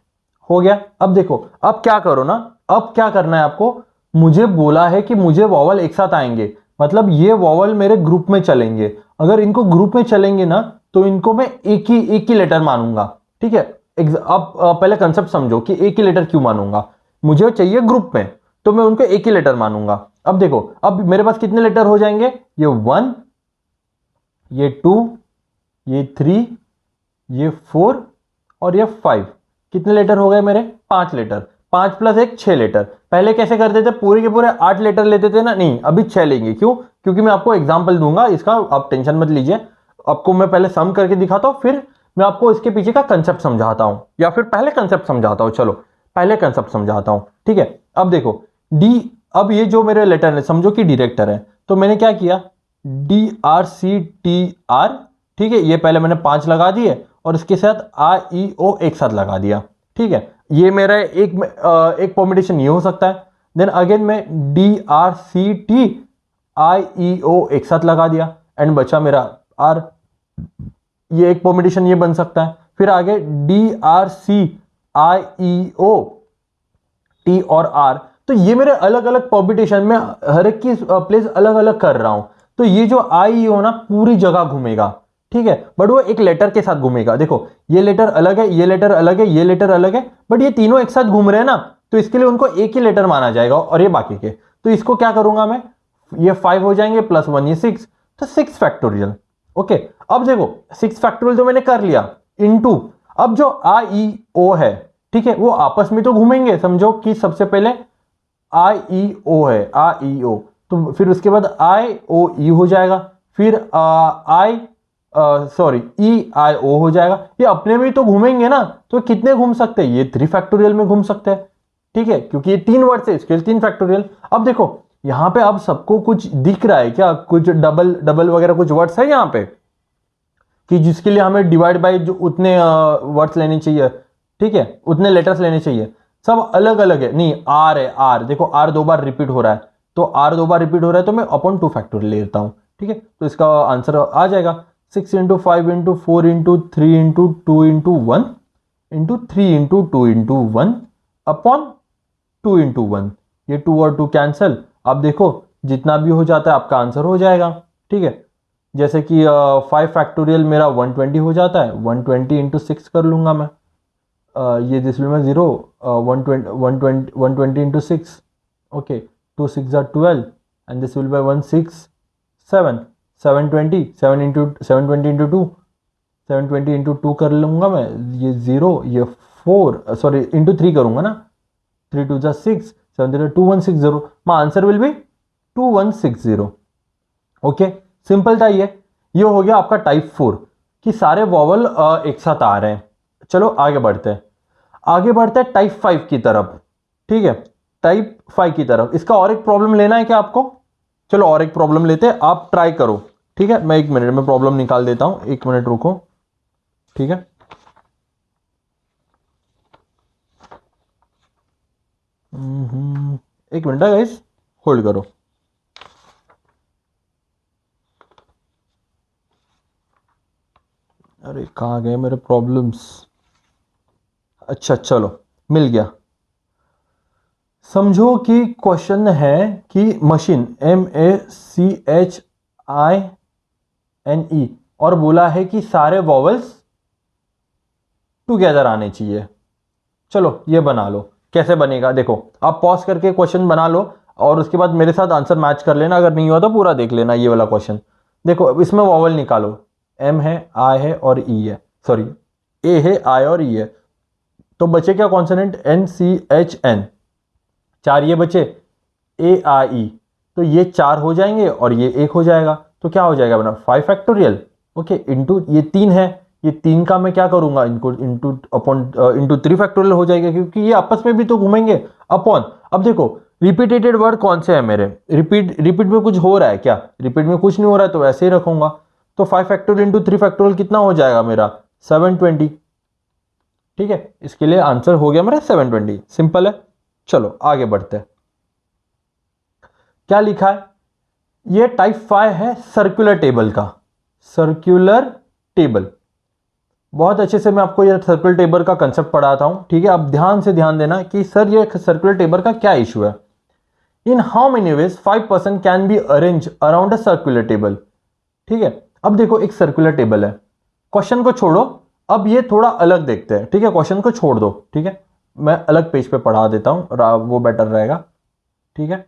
हो गया। अब देखो, अब क्या करो ना, अब क्या करना है आपको? मुझे बोला है कि मुझे वॉवल एक साथ आएंगे, मतलब ये वॉवल मेरे ग्रुप में चलेंगे। अगर इनको ग्रुप में चलेंगे ना तो इनको मैं एक ही लेटर मानूंगा, ठीक है। अब पहले कंसेप्ट समझो कि एक ही लेटर क्यों मानूंगा। मुझे चाहिए ग्रुप में, तो मैं उनको एक ही लेटर मानूंगा। अब देखो, अब मेरे पास कितने लेटर हो जाएंगे? ये 1, ये 2, ये 3, ये 4 और ये 5। कितने लेटर हो गए मेरे? 5 लेटर। 5 plus 1 6 letter. पहले कैसे करते थे? पूरे के पूरे 8 लेटर लेते थे ना, नहीं अभी 6 लेंगे। क्यों? क्योंकि मैं आपको एग्जाम्पल दूंगा इसका, आप टेंशन मत लीजिए। आपको मैं पहले सम करके दिखाता हूं, फिर मैं आपको इसके पीछे का कंसेप्ट समझाता हूं, या फिर पहले कंसेप्ट समझाता हूं। चलो पहले कंसेप्ट समझाता हूं, ठीक है। अब देखो डी, अब ये जो मेरे लेटर है समझो कि डायरेक्टर है, तो मैंने क्या किया? DRCTR, ठीक है। ये पहले मैंने 5 लगा दिए और इसके साथ IEO एक साथ लगा दिया, ठीक है। ये मेरा एक परम्यूटेशन ये हो सकता है। देन अगेन मैं DRCTIEO एक साथ लगा दिया एंड बचा मेरा R। ये एक परम्यूटेशन ये बन सकता है। फिर आगे DRCIEO T और R। तो ये मेरे अलग अलग परम्यूटेशन में हर एक की प्लेस अलग अलग कर रहा हूं। तो ये जो IEO ना पूरी जगह घूमेगा, ठीक है, बट वो एक लेटर के साथ घूमेगा। देखो ये लेटर अलग है, ये लेटर अलग है, ये लेटर अलग है, बट ये तीनों एक साथ घूम रहे हैं ना, तो इसके लिए उनको एक ही लेटर माना जाएगा और ये बाकी के। तो इसको क्या करूंगा मैं? ये 5 हो जाएंगे प्लस 1 ये 6, तो 6 फैक्टोरियल। ओके, अब देखो 6 फैक्टोरियल तो मैंने कर लिया इनटू, अब जो आई ई ओ है, ठीक है, वो आपस में तो घूमेंगे। समझो कि सबसे पहले आई ई ओ है, आई ई ओ, तो फिर उसके बाद आई ओ ई हो जाएगा, फिर आई सॉरी ई आई ओ हो जाएगा। ये अपने में ही तो घूमेंगे ना, तो कितने घूम सकते हैं? ये 3 फैक्टोरियल में घूम सकते हैं, ठीक है, क्योंकि ये 3 वर्ड से इसके 3 फैक्टोरियल। अब देखो यहां पे अब सबको कुछ दिख रहा है क्या? कुछ डबल डबल वगैरह कुछ वर्ड्स है यहां पे कि जिसके लिए हमें डिवाइड बाय जो उतने वर्ड्स लेने चाहिए, ठीक है, उतने लेटर्स लेने चाहिए, सब अलग अलग है। नहीं, आर है, आर देखो, आर 2 बार रिपीट हो रहा है, तो आर 2 बार रिपीट हो रहा है तो मैं अपॉन 2 फैक्टोरियल ले लेता हूं, ठीक है। तो इसका आंसर आ जाएगा 6 into 5 into 4 into 3 into 2 into 1 into 3 into 2 into 1 upon 2 into 1। ये 2 और 2 कैंसिल, अब देखो जितना भी हो जाता है आपका आंसर हो जाएगा, ठीक है। जैसे कि 5 फैक्टोरियल मेरा 120 हो जाता है, 120 इंटू 6 कर लूंगा मैं, ये दिस विल में 0, 120 into 6, okay, 2 6 are 12 and this will buy 1 6 7 720, 7 into 720 into 2, 720 into 2 कर लूंगा मैं, ये 0, ये 4 सॉरी इंटू 3 करूंगा ना, 3 2 6, 7 3 2160, my answer will B 2160। Okay, simple था ये हो गया आपका टाइप 4 कि सारे वॉवल एक साथ आ रहे हैं। चलो आगे बढ़ते हैं, आगे बढ़ते हैं टाइप 5 की तरफ, ठीक है, टाइप 5 की तरफ। इसका और एक प्रॉब्लम लेना है क्या आपको? चलो और एक प्रॉब्लम लेते हैं, आप ट्राई करो, ठीक है। मैं 1 मिनट में प्रॉब्लम निकाल देता हूं, 1 मिनट रुको, ठीक है। एक मिनट गाइस, होल्ड करो। अरे कहाँ गए मेरे प्रॉब्लम्स? अच्छा चलो, मिल गया। समझो कि क्वेश्चन है कि मशीन MACHINE और बोला है कि सारे वॉवल्स टुगेदर आने चाहिए। चलो ये बना लो, कैसे बनेगा देखो, आप पॉज करके क्वेश्चन बना लो और उसके बाद मेरे साथ आंसर मैच कर लेना, अगर नहीं हुआ तो पूरा देख लेना ये वाला क्वेश्चन। देखो इसमें वॉवल निकालो, M है, I है और E है, सॉरी A है, I और E है, तो बचे क्या कॉन्सोनेंट? NCHN, 4 ये बचे, AIE, तो ये 4 हो जाएंगे और ये 1 हो जाएगा, तो क्या हो जाएगा अपना 5 फैक्टोरियल, ओके, इंटू ये 3 है, ये 3 का मैं क्या करूंगा, इनको इंटू अपॉन इंटू 3 फैक्टोरियल हो जाएगा, क्योंकि ये आपस में भी तो घूमेंगे, अपॉन। अब देखो रिपीटेटेड वर्ड कौन से है मेरे, रिपीट में कुछ हो रहा है क्या? रिपीट में कुछ नहीं हो रहा है तो ऐसे ही रखूंगा, तो 5 फैक्टोरियल इंटू 3 फैक्टोरियल कितना हो जाएगा मेरा? 720, ठीक है। इसके लिए आंसर हो गया मेरा 720, सिंपल है। चलो आगे बढ़ते हैं, क्या लिखा है? ये टाइप 5 है सर्कुलर टेबल का, सर्कुलर टेबल। बहुत अच्छे से मैं आपको ये सर्कुलर टेबल का कंसेप्ट पढ़ाता हूं, ठीक है। आप ध्यान से ध्यान देना कि सर ये सर्कुलर टेबल का क्या इशू है। In how many ways 5% can be arrange around a circular table, ठीक है। अब देखो एक सर्कुलर टेबल है, क्वेश्चन को छोड़ो, अब ये थोड़ा अलग देखते हैं, ठीक है। क्वेश्चन को छोड़ दो, ठीक है, मैं अलग पेज पे पढ़ा देता हूं, वो बेटर रहेगा, ठीक है।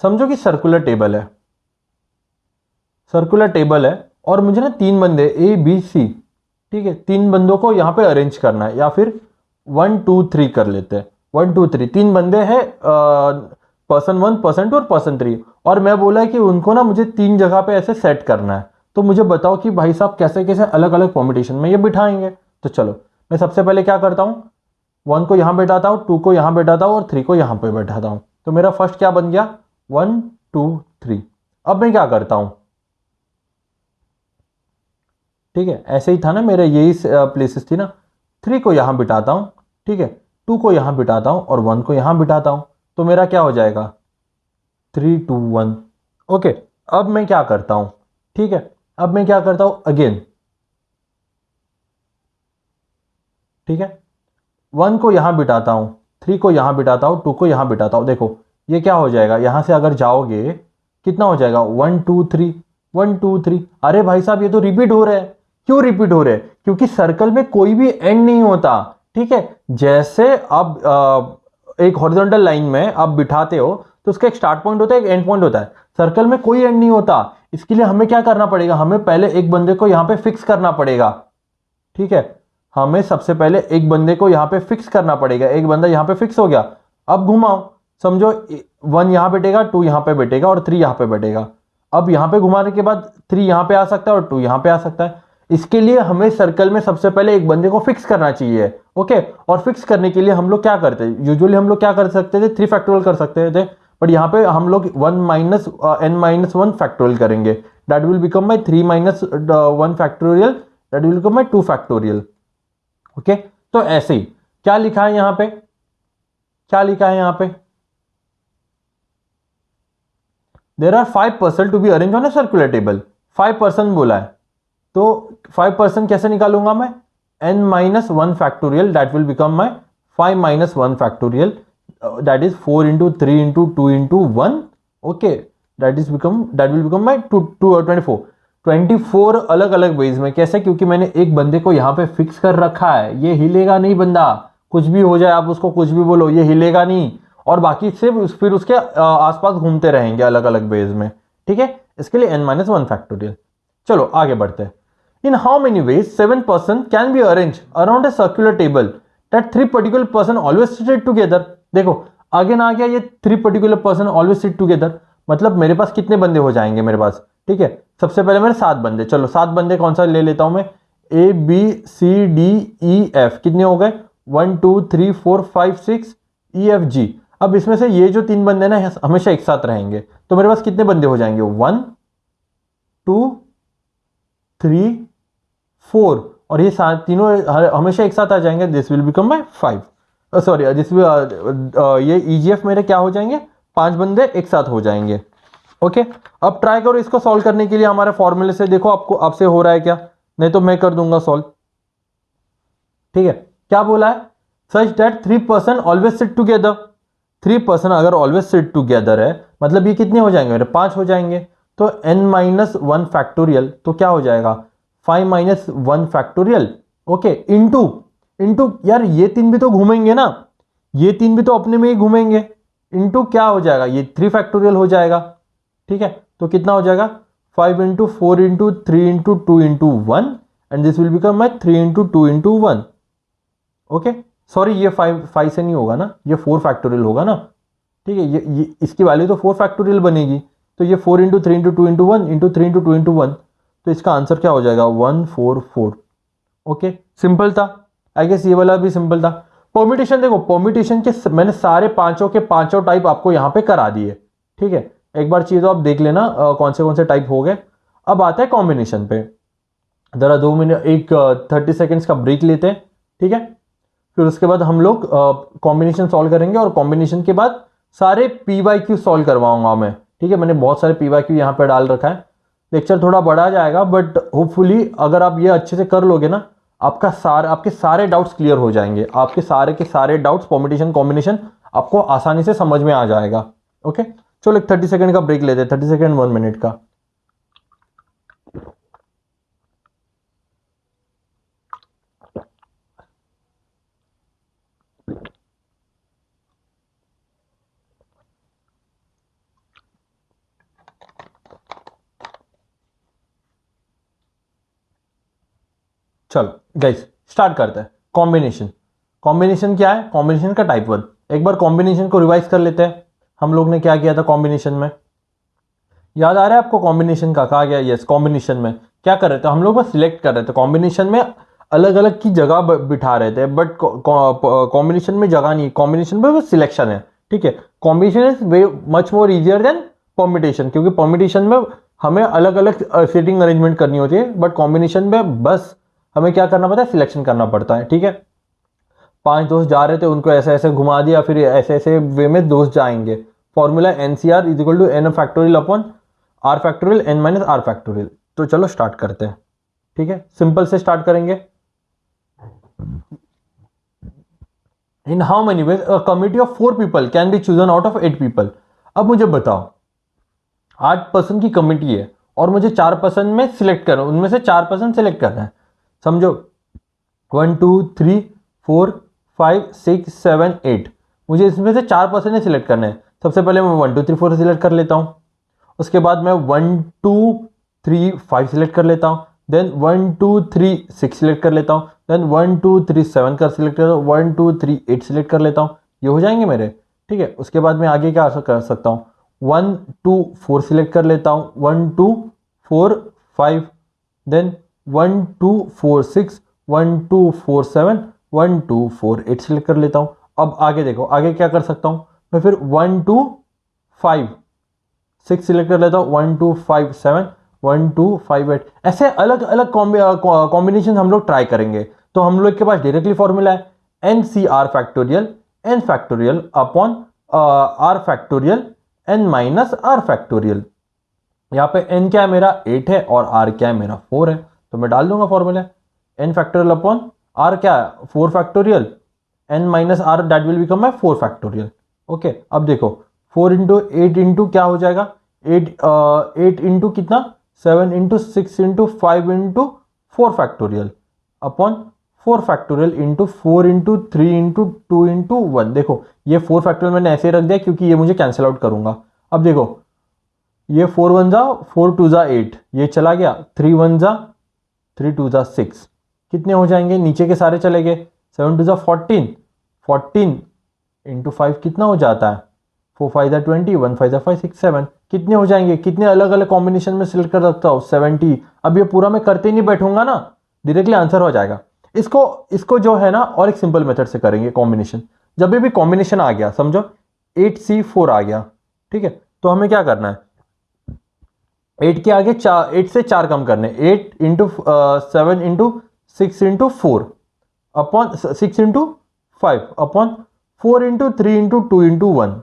समझो कि सर्कुलर टेबल है, सर्कुलर टेबल है और मुझे ना 3 बंदे ABC, ठीक है, 3 बंदों को यहां पे अरेंज करना है, या फिर 1 2 3 कर लेते हैं, 1 2 3 3 बंदे हैं, पर्सन 1 पर्सन 2 और पर्सन 3, और मैं बोला कि उनको ना मुझे 3 जगह पे ऐसे सेट करना है, तो मुझे बताओ कि भाई साहब कैसे कैसे अलग अलग परम्यूटेशन में ये बिठाएंगे। तो चलो मैं सबसे पहले क्या करता हूँ, 1 को यहां बैठाता हूँ, 2 को यहां बैठाता हूँ और 3 को यहां पे बैठाता हूँ, तो मेरा फर्स्ट क्या बन गया, 1 2 3। अब मैं क्या करता हूं, ठीक है, ऐसे ही था ना मेरे, यही प्लेसेस थी ना, 3 को यहां बिठाता हूं, ठीक है, 2 को यहां बिठाता हूं और 1 को यहां बिठाता हूं, तो मेरा क्या हो जाएगा 3 2 1। ओके, अब मैं क्या करता हूं, ठीक है, अब मैं क्या करता हूं अगेन, ठीक है, 1 को यहां बिठाता हूं, 3 को यहां बिठाता हूं, 2 को यहां बिठाता हूं, देखो ये क्या हो जाएगा, यहां से अगर जाओगे कितना हो जाएगा 1 2 3 1 2 3। अरे भाई साहब ये तो रिपीट हो रहा है, क्यों रिपीट हो रहे हैं? क्योंकि सर्कल में कोई भी एंड नहीं होता, ठीक है। जैसे आप एक हॉरिजॉन्टल लाइन में आप बिठाते हो तो उसका एक स्टार्ट पॉइंट होता है, एक एंड पॉइंट होता है, सर्कल में कोई एंड नहीं होता, इसके लिए हमें क्या करना पड़ेगा, हमें पहले एक बंदे को यहाँ पे फिक्स करना पड़ेगा। ठीक है, हमें सबसे पहले एक बंदे को यहाँ पे फिक्स करना पड़ेगा। एक बंदा यहाँ पे फिक्स हो गया, अब घुमाओ, समझो 1 यहाँ बैठेगा, 2 यहाँ पे बैठेगा और 3 यहाँ पे बैठेगा। अब यहाँ पे घुमाने के बाद 3 यहाँ पे आ सकता है और 2 यहाँ पे आ सकता है। इसके लिए हमें सर्कल में सबसे पहले एक बंदे को फिक्स करना चाहिए। ओके, और फिक्स करने के लिए हम लोग क्या करते हैं, यूजुअली हम लोग क्या कर सकते थे, 3 फैक्टोरियल कर सकते थे, बट यहाँ पे हम लोग 1 माइनस n-1 फैक्टोरियल करेंगे। That will become my 3 minus 1 factorial, that will become my 2 factorial. Okay, तो ऐसे ही क्या लिखा है यहाँ पे, क्या लिखा है यहाँ पे, there are 5% to be arrange on a circular table. 5% बोला है, तो 5% कैसे निकालूंगा मैं, n-1 factorial, that will become my 5 minus 1 factorial, that is 4 into 3 into 2 into 1। Okay, that will become my 24 अलग अलग वेज में। कैसे, क्योंकि मैंने एक बंदे को यहाँ पे फिक्स कर रखा है, ये हिलेगा नहीं बंदा, कुछ भी हो जाए आप उसको कुछ भी बोलो, ये हिलेगा नहीं, और बाकी से फिर उसके आसपास घूमते रहेंगे अलग अलग वेज में। ठीक है, इसके लिए n-1 फैक्टोरियल। चलो आगे बढ़ते हैं। इन how many veg 7 person can be arrange around a circular table that 3 particular person always sit together. देखो आगे ना आ गया ये 3 particular person always sit together, मतलब मेरे पास कितने बंदे हो जाएंगे मेरे पास। ठीक है, सबसे पहले मेरे 7 बंदे, चलो 7 बंदे कौन सा ले लेता हूं मैं, A B C D E F, कितने हो गए, 1 2 3 4 5 6 E F G। अब इसमें से ये जो 3 बंदे ना हमेशा एक साथ रहेंगे, तो मेरे पास कितने बंदे हो जाएंगे, 1 2 3 4, और ये तीनों हमेशा एक साथ आ जाएंगे। This will become my 5, sorry this ये EGF मेरे क्या हो जाएंगे, 5 बंदे एक साथ हो जाएंगे। ओके, अब ट्राई करो इसको सॉल्व करने के लिए हमारे फॉर्मूले से, देखो आपको आपसे हो रहा है क्या, नहीं तो मैं कर दूंगा सॉल्व। ठीक है, क्या बोला है, such that 3 person always sit together. 3 person अगर ऑलवेज सिट टुगेदर है, मतलब ये कितने हो जाएंगे मेरे, 5 हो जाएंगे। तो n-1 फैक्टोरियल, तो क्या हो जाएगा 5 माइनस 1 फैक्टोरियल। ओके, इंटू यार ये 3 भी तो घूमेंगे ना, ये 3 भी तो अपने में ही घूमेंगे, इंटू क्या हो जाएगा, ये 3 फैक्टोरियल हो जाएगा। ठीक है, तो कितना हो जाएगा, 5 into 4 into 3 into 2 into 1, and this will become my 3 into 2 into 1। Okay, sorry ये 5 से नहीं होगा ना, ये 4 फैक्टोरियल होगा ना। ठीक है, ये इसकी वैल्यू तो 4 फैक्टोरियल बनेगी, तो ये 4 into 3 into 2 into 1 into 3 into 2 into 1, तो इसका आंसर क्या हो जाएगा, 144। ओके, सिंपल था, आई गेस ये वाला भी सिंपल था। परम्यूटेशन देखो, परम्यूटेशन के मैंने सारे पांचों के पांचों टाइप आपको यहाँ पे करा दिए। ठीक है, एक बार चीज़ आप देख लेना कौन से टाइप हो गए। अब आता है कॉम्बिनेशन पे, जरा 2 मिनट एक 30 सेकेंड्स का ब्रेक लेते हैं। ठीक है, फिर उसके बाद हम लोग कॉम्बिनेशन सॉल्व करेंगे, और कॉम्बिनेशन के बाद सारे PYQ सॉल्व करवाऊंगा मैं। ठीक है, मैंने बहुत सारे PYQ यहाँ पे डाल रखा है, लेक्चर थोड़ा बढ़ा जाएगा, बट होपफुली अगर आप ये अच्छे से कर लोगे ना, आपके सारे डाउट्स क्लियर हो जाएंगे, आपके सारे के सारे डाउट्स परम्यूटेशन कॉम्बिनेशन आपको आसानी से समझ में आ जाएगा। ओके, चलो एक 30 सेकंड का ब्रेक लेते हैं, 30 सेकंड 1 मिनट का। चलो गाइस स्टार्ट करते हैं। कॉम्बिनेशन क्या है, कॉम्बिनेशन का टाइप 1। एक बार कॉम्बिनेशन को रिवाइज कर लेते हैं, हम लोग ने क्या किया था कॉम्बिनेशन में, याद आ रहा है आपको कॉम्बिनेशन का, कहा गया यस, कॉम्बिनेशन में क्या कर रहे थे हम लोग, बस सिलेक्ट कर रहे थे, कॉम्बिनेशन में अलग अलग की जगह बिठा रहे थे, बट कॉम्बिनेशन में जगह नहीं, कॉम्बिनेशन में बस सिलेक्शन है। ठीक है, combination is way much more easier than permutation, क्योंकि परम्यूटेशन में हमें अलग अलग सीटिंग अरेंजमेंट करनी होती है, बट कॉम्बिनेशन में बस हमें क्या करना पड़ता है, सिलेक्शन करना पड़ता है। ठीक है, 5 दोस्त जा रहे थे, उनको ऐसे ऐसे घुमा दिया, फिर ऐसे ऐसे वे में दोस्त जाएंगे। Formula NCR is equal to n factorial upon r factorial n minus r factorial. तो चलो स्टार्ट करते हैं। ठीक है, सिंपल से स्टार्ट करेंगे। इन how many veg a committee of 4 people can be chosen out of 8 people. अब मुझे बताओ 8 पर्सन की कमिटी है और मुझे 4 पर्सन में सिलेक्ट करना, उनमें से 4 पर्सन सिलेक्ट करना है। समझो 1 2 3 4 5 6 7 8, मुझे इसमें से 4 पर्सन सिलेक्ट करना है। सबसे पहले मैं 1 2 3 4 सिलेक्ट कर लेता हूं, उसके बाद मैं 1 2 3 5 सिलेक्ट कर लेता हूँ, देन 1 2 3 6 सिलेक्ट कर लेता हूँ, देन 1 2 3 7 कर सिलेक्ट करता हूँ, 1 2 3 8 सिलेक्ट कर लेता हूँ। ये हो जाएंगे मेरे, ठीक है। उसके बाद मैं आगे क्या कर सकता हूँ, 1 2 4 सिलेक्ट कर लेता हूँ, 1 2 4 5, देन 1 2 4 6, 1 2 4 7, 1 2 4 8 सिलेक्ट कर लेता हूँ। अब आगे देखो, आगे क्या कर सकता हूँ मैं, फिर 1 2 5 6 सिलेक्ट कर लेता हूँ, 1 2 5 7, 1 2 5 8। ऐसे अलग अलग कॉम्बिनेशन हम लोग ट्राई करेंगे। तो हम लोग के पास डायरेक्टली फॉर्मूला है n C r factorial n factorial upon are factorial N minus are factorial. यहाँ पे n क्या है मेरा 8 है और r क्या है मेरा 4 है, तो मैं डाल दूंगा formula n factorial upon r क्या है 4 factorial, n minus r that will become my 4 factorial. Okay, अब देखो 4 इंटू 8 इंटू क्या हो जाएगा, 8 इंटू कितना 7 into 6 into 5 into 4 factorial upon 4 factorial into 4 into 3 into 2 into 1। देखो ये 4 फैक्टोरियल मैंने ऐसे रख दिया क्योंकि ये मुझे कैंसिल आउट करूंगा। अब देखो ये 4 1 जा 4 2 जा 8, ये चला गया, 3 1 जा 3 2 जा 6, कितने हो जाएंगे, नीचे के सारे चले गए, 7 2 जा 14, 14 इंटू 5 कितना हो जाता है, 4 5 जा 20, 1 5 जा 5 6 7, कितने हो जाएंगे, कितने अलग अलग कॉम्बिनेशन में सिलेक्ट कर सकता हूँ 70। अब ये पूरा मैं करते ही नहीं बैठूंगा ना, डायरेक्टली आंसर हो जाएगा। इसको जो है ना और एक सिंपल मेथड से करेंगे कॉम्बिनेशन। जब भी कॉम्बिनेशन आ गया समझो 8C4 आ गया, ठीक है, तो हमें क्या करना है, 8 के आगे 8 से 4 कम करने, 8 into 7 into 6 into 4 upon 6 into 5 upon 4 into 3 into 2 into 1,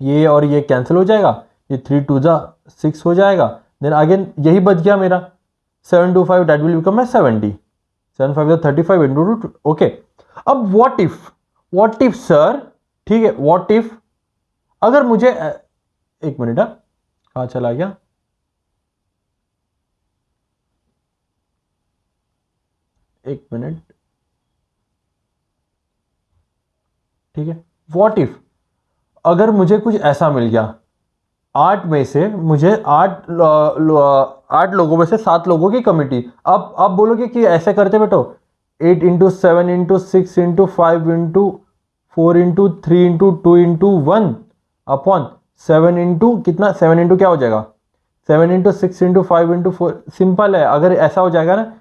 ये और ये कैंसिल हो जाएगा, ये 3 2 जा 6 हो जाएगा, देन अगेन यही बच गया मेरा 7 2 5 दैट विल बिकम माई 70, 7 5 जा 35 इंटू 2। ओके, अब व्हाट इफ सर, ठीक है, व्हाट इफ अगर मुझे एक मिनट, कहाँ चला गया, एक मिनट, ठीक है, व्हाट इफ अगर मुझे कुछ ऐसा मिल गया, 8 में से मुझे 8 लोगों में से 7 लोगों की कमिटी। अब बोलोगे कि ऐसे करते बेटो 8 into 7 into 6 into 5 into 4 into 3 into 2 into 1 upon 7 into कितना, 7 इंटू क्या हो जाएगा, 7 इंटू 6 इंटू 5 इंटू 4। सिंपल है, अगर ऐसा हो जाएगा ना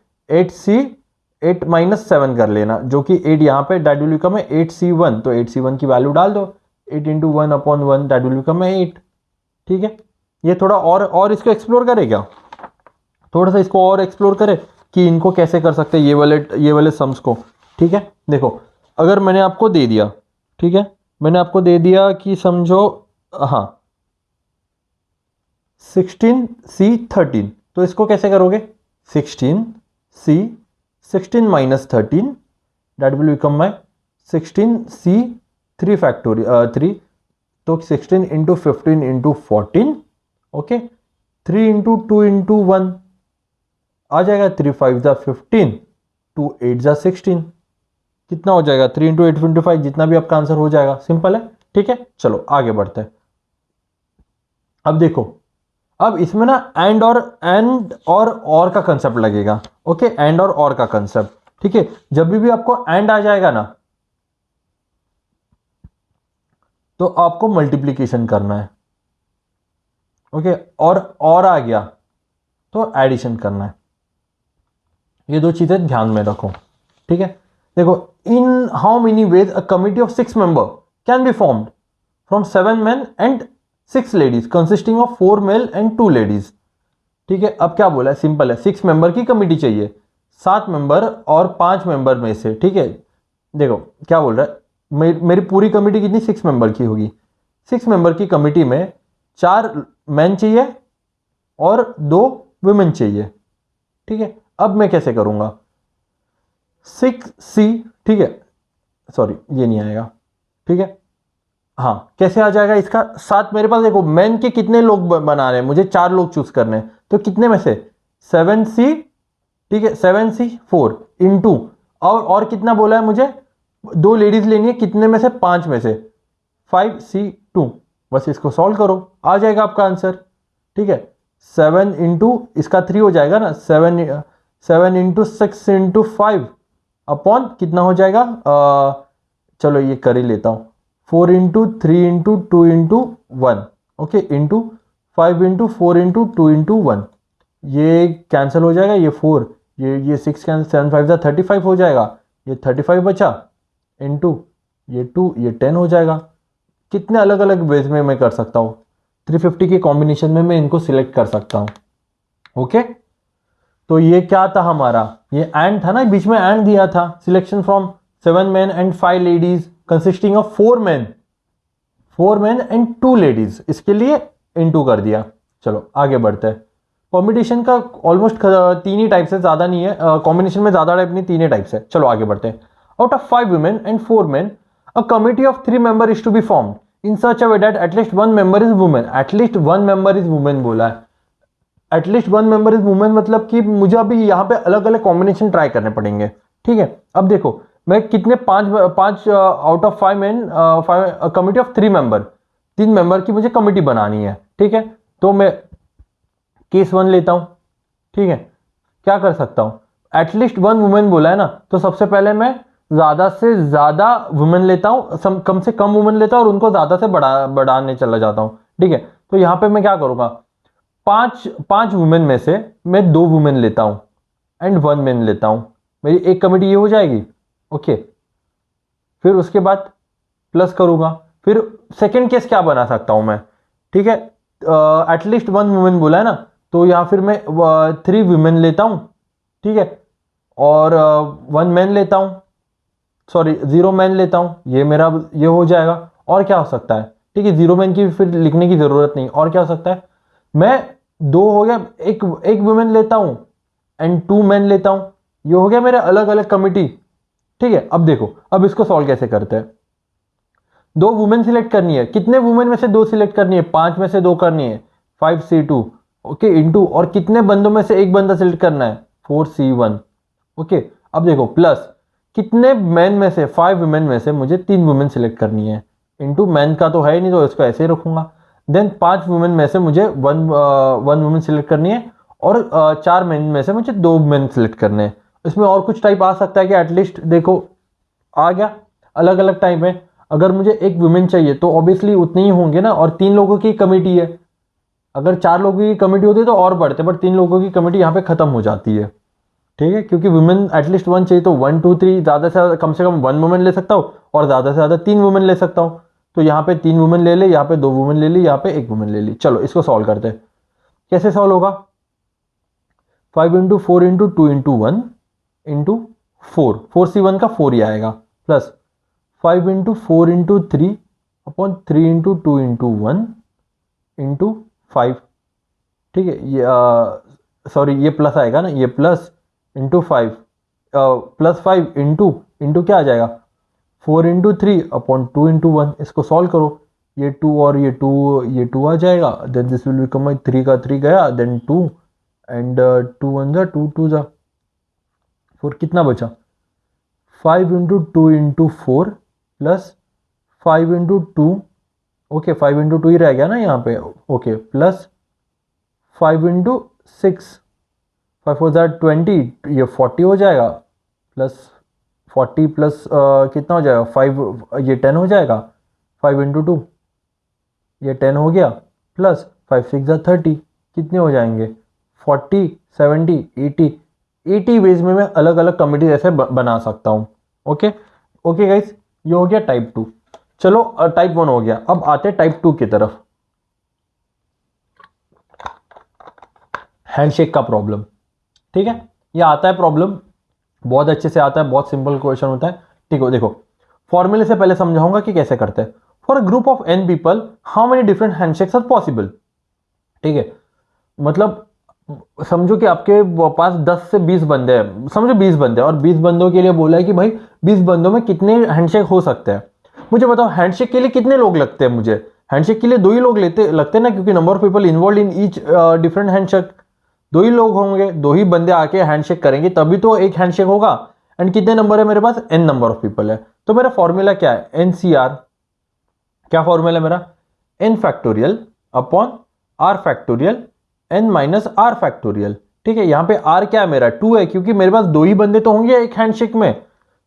8 माइनस 7 कर लेना, जो कि 8 यहाँ पे दैट विल बिकम है 8C1, तो 8C1 की वैल्यू डाल दो, 8 into 1 upon 1 that will become है 8। ठीक है, ये थोड़ा और इसको एक्सप्लोर करे क्या, थोड़ा सा इसको और एक्सप्लोर करे कि इनको कैसे कर सकते हैं ये वाले सम्स को। ठीक है, देखो अगर मैंने आपको दे दिया, ठीक है, मैंने आपको दे दिया कि समझो हाँ 16C13, तो इसको कैसे करोगे, 16 minus 13 that will become my 16C3 factorial 3, तो 16 into 15 into 14, okay, 3 into 2 into 1 आ जाएगा, 3 5 जा 15, 2 8 जा 16, कितना हो जाएगा 3 इंटू 8 इंटू 5, जितना भी आपका आंसर हो जाएगा, सिंपल है। ठीक है, चलो आगे बढ़ते हैं। अब देखो, अब इसमें ना एंड और का कंसेप्ट लगेगा। ओके, एंड और का कंसेप्ट, ठीक है, जब भी आपको एंड आ जाएगा ना तो आपको मल्टीप्लीकेशन करना है। ओके, और आ गया तो एडिशन करना है। ये दो चीजें ध्यान में रखो। ठीक है, देखो इन how many veg a committee of 6 member can be formed from 7 men and 6 ladies consisting of 4 male and 2 ladies। ठीक है, अब क्या बोला है, सिंपल है, 6 मेंबर की कमिटी चाहिए, 7 मेंबर और 5 मेंबर में से। ठीक है, देखो क्या बोल रहा है, मेरी पूरी कमिटी कितनी 6 मेंबर की होगी, 6 मेंबर की कमिटी में 4 मैन चाहिए और 2 वुमेन चाहिए। ठीक है, अब मैं कैसे करूंगा, 6C, ठीक है, सॉरी ये नहीं आएगा। ठीक है, हाँ कैसे आ जाएगा इसका, 7 मेरे पास, देखो मैन के कितने लोग बना रहे हैं, मुझे 4 लोग चूज करने हैं, तो कितने में से 7C, ठीक है 7C4 इंटू और कितना बोला है मुझे, 2 लेडीज लेनी है, कितने में से 5 में से 5C2, बस इसको सॉल्व करो, आ जाएगा आपका आंसर। ठीक है, 7 इंटू इसका 3 हो जाएगा ना, 7 इंटू 6 इंटू 5 अपॉन कितना हो जाएगा, चलो ये कर ही लेता हूँ, 4 into 3 into 2 into 1, okay, into 5 into 4 into 2 into 1, ये कैंसिल हो जाएगा, ये 4, ये 6 कैंसिल, 7 5 जा 35 हो जाएगा, ये 35 बचा, इंटू ये 2, ये 10 हो जाएगा। कितने अलग अलग वेज में मैं कर सकता हूँ, 350 के कॉम्बिनेशन में मैं इनको सिलेक्ट कर सकता हूँ। ओके, तो ये क्या था हमारा, ये एंड था ना, बीच में एंड दिया था, selection from 7 men and 5 ladies consisting of 4 men and 2 ladies, इसके लिए इनटू कर दिया। चलो आगे बढ़ते हैं। कॉम्बिनेशन का ऑलमोस्ट 3 ही टाइप्स है, ज्यादा नहीं है, कॉम्बिनेशन में ज्यादा टाइप नहीं, 3 ही टाइप्स है। चलो आगे बढ़ते हैं। Out of 5 women and 4 men, a committee of 3 members is to be formed in such a way that at least 1 member is woman. at least 1 member is woman बोला है, एटलीस्ट 1 मेंबर इज वुमेन, मतलब कि मुझे अभी यहाँ पे अलग अलग कॉम्बिनेशन ट्राई करने पड़ेंगे। ठीक है, अब देखो मैं कितने 5 out of 5 men, committee of 3 member, 3 member की मुझे कमिटी बनानी है। ठीक है, तो मैं केस 1 लेता हूं। ठीक है, क्या कर सकता हूं, एटलीस्ट 1 वुमेन बोला है ना, तो सबसे पहले मैं ज्यादा से ज्यादा वुमेन लेता हूं, कम से कम वुमेन लेता हूं और उनको ज्यादा से बढ़ाने चला जाता हूं। ठीक है, तो यहां पे मैं क्या करूंगा, 5 वुमेन में से मैं 2 वुमेन लेता हूं एंड 1 मैन लेता हूं, मेरी एक कमिटी ये हो जाएगी। ओके, फिर उसके बाद प्लस करूंगा, फिर सेकेंड केस क्या बना सकता हूं मैं। ठीक है, एटलीस्ट 1 वुमेन बोला है ना, तो यहां फिर मैं 3 वुमेन लेता हूं। ठीक है, और 1 मैन लेता हूं, सॉरी 0 मैन लेता हूं, ये मेरा ये हो जाएगा। और क्या हो सकता है, ठीक है, 0 मैन की फिर लिखने की जरूरत नहीं। और क्या हो सकता है, मैं 2 हो गया, एक वुमेन लेता हूं एंड 2 मैन लेता हूं, ये हो गया मेरे अलग अलग कमिटी। ठीक है, अब देखो, अब इसको सॉल्व कैसे करते हैं। 2 वुमेन सिलेक्ट करनी है, कितने वुमेन में से 2 सिलेक्ट करनी है, 5 में से 2 करनी है, 5C2, ओके, इंटू, और कितने बंदों में से एक बंदा सिलेक्ट करना है, 4C1। ओके, अब देखो प्लस कितने मैन में से, 5 वुमेन में से मुझे 3 वुमेन सिलेक्ट करनी है, इंटू मैन का तो है ही नहीं तो इसको ऐसे ही रखूंगा। देन 5 वुमेन में से मुझे 1 वुमेन सिलेक्ट करनी है और 4 मैन में से मुझे 2 मैन सिलेक्ट करने हैं। इसमें और कुछ टाइप आ सकता है कि एटलीस्ट देखो आ गया, अलग अलग टाइप है। अगर मुझे एक वुमेन चाहिए तो ऑब्वियसली उतने ही होंगे ना, और 3 लोगों की कमेटी है। अगर 4 लोगों की कमेटी होती तो और बढ़ते, बट 3 लोगों की कमेटी यहाँ पे खत्म हो जाती है। ठीक है, क्योंकि वुमेन एटलीस्ट 1 चाहिए, तो 1 2 3 ज्यादा से ज्यादा, कम से कम 1 वुमेन ले सकता हूँ और ज्यादा से ज्यादा 3 वुमेन ले सकता हूँ। तो यहाँ पे 3 वुमेन ले ले, यहाँ पे 2 वुमेन ले ली, यहाँ पे 1 वुमेन ले ली। चलो इसको सॉल्व करते हैं। कैसे सॉल्व होगा, 5 into 4 into 2 into 1 into 4C1 का 4 ही आएगा, plus 5 into 4 into 3 upon 3 into 2 into 1 into 5। ठीक है, ये सॉरी ये प्लस आएगा ना, ये प्लस इंटू 5, प्लस 5 इंटू क्या आ जाएगा, 4 इंटू 3 अपॉन 2 इंटू 1। इसको सॉल्व करो, ये 2 और ये 2 आ जाएगा, देन दिस विल बिकम 3 का 3 गया, देन 2 एंड 2 1 जा 2 2 जा 4, कितना बचा, 5 into 2 into 4 plus 5 into 2, okay 5 into 2 ही रह गया ना यहाँ पे, ओके, प्लस 5 इंटू 6, 5 4 जा 20, ये 40 हो जाएगा, प्लस 40 प्लस कितना हो जाएगा 5, ये 10 हो जाएगा, 5 इंटू 2 ये 10 हो गया, प्लस 5 6 जा 30, कितने हो जाएंगे 40 70 80 वेज में मैं अलग अलग कमिटी ऐसे बना सकता हूँ। ओके ओके गाइस, ये हो गया टाइप 2। चलो टाइप 1 हो गया, अब आते हैं टाइप 2 की तरफ। हैंडशेक का प्रॉब्लम, ठीक है, ये आता है प्रॉब्लम, बहुत अच्छे से आता है, बहुत सिंपल क्वेश्चन होता है। ठीक है, देखो फॉर्मूले से पहले समझाऊंगा कि कैसे करते हैं। For a group of n people how many different handshakes are possible. ठीक है, मतलब समझो कि आपके पास 10 से 20 बंदे हैं, समझो 20 बंदे, और 20 बंदों के लिए बोला है कि भाई 20 बंदों में कितने हैंडशेक हो सकते हैं। मुझे बताओ हैंडशेक के लिए कितने लोग लगते हैं, मुझे हैंडशेक के लिए 2 ही लोग लगते हैं ना, क्योंकि number of people involve in each different handshake 2 ही लोग होंगे, 2 ही बंदे आके हैंडशेक करेंगे तभी तो एक हैंडशेक होगा। एंड कितने नंबर है मेरे पास, n नंबर ऑफ पीपल है। तो मेरा फॉर्मूला क्या है, NCR, क्या फॉर्मूला है मेरा, n factorial upon are factorial N minus are factorial. ठीक है, यहाँ पे आर क्या है मेरा 2 है, क्योंकि मेरे पास 2 ही बंदे तो होंगे एक हैंडशेक में,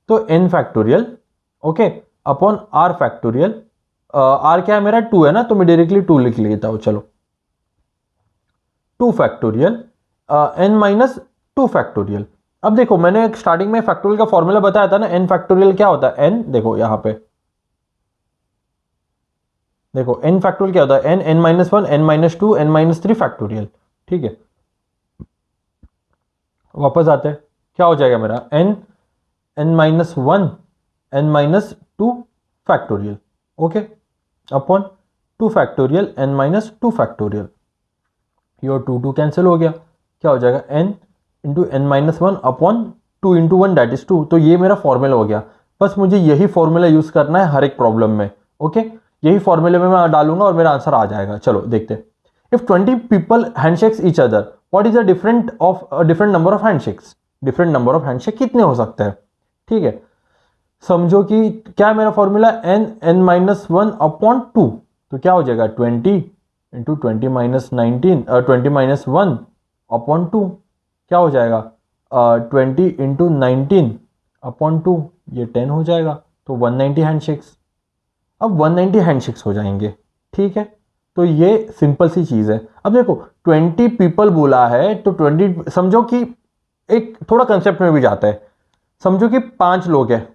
तो n factorial okay upon are factorial. R क्या है मेरा 2 है ना, तो मैं डायरेक्टली 2 लिख लेता हूं। चलो 2 फैक्टोरियल एन माइनस 2 फैक्टोरियल। अब देखो मैंने स्टार्टिंग में फैक्टोरियल का फॉर्मूला बताया था ना, एन फैक्टोरियल क्या होता है, एन देखो यहां पे देखो एन फैक्टोरियल क्या होता है, n n minus 1 n minus 2 n minus 3 factorial. ठीक है, वापस आते हैं, क्या हो जाएगा मेरा n n minus 1 n minus 2 factorial okay upon 2 factorial N minus 2 factorial. Your 2 cancel हो गया, क्या हो जाएगा n into n minus 1 upon 2 into 1 that is 2। तो ये मेरा फॉर्मूला हो गया, बस मुझे यही फॉर्मूला यूज करना है हर एक प्रॉब्लम में। ओके, यही फॉर्मूले में मैं डालूंगा और मेरा आंसर आ जाएगा। चलो देखते हैं, if 20 people handshakes each other what is the different number of handshakes. Different number of handshake कितने हो सकते हैं। ठीक है, समझो कि क्या है मेरा formula n n minus 1 upon 2, तो क्या हो जाएगा 20 इंटू 20 माइनस 19 20 माइनस 1 अपॉन 2, क्या हो जाएगा 20 इंटू 19 अपॉन 2, ये 10 हो जाएगा, तो 190 हैंडशेक्स। अब 190 हैंडशेक्स हो जाएंगे। ठीक है, तो ये सिंपल सी चीज़ है। अब देखो 20 पीपल बोला है, तो 20 समझो कि एक थोड़ा कंसेप्ट में भी जाता है, समझो कि 5 लोग हैं।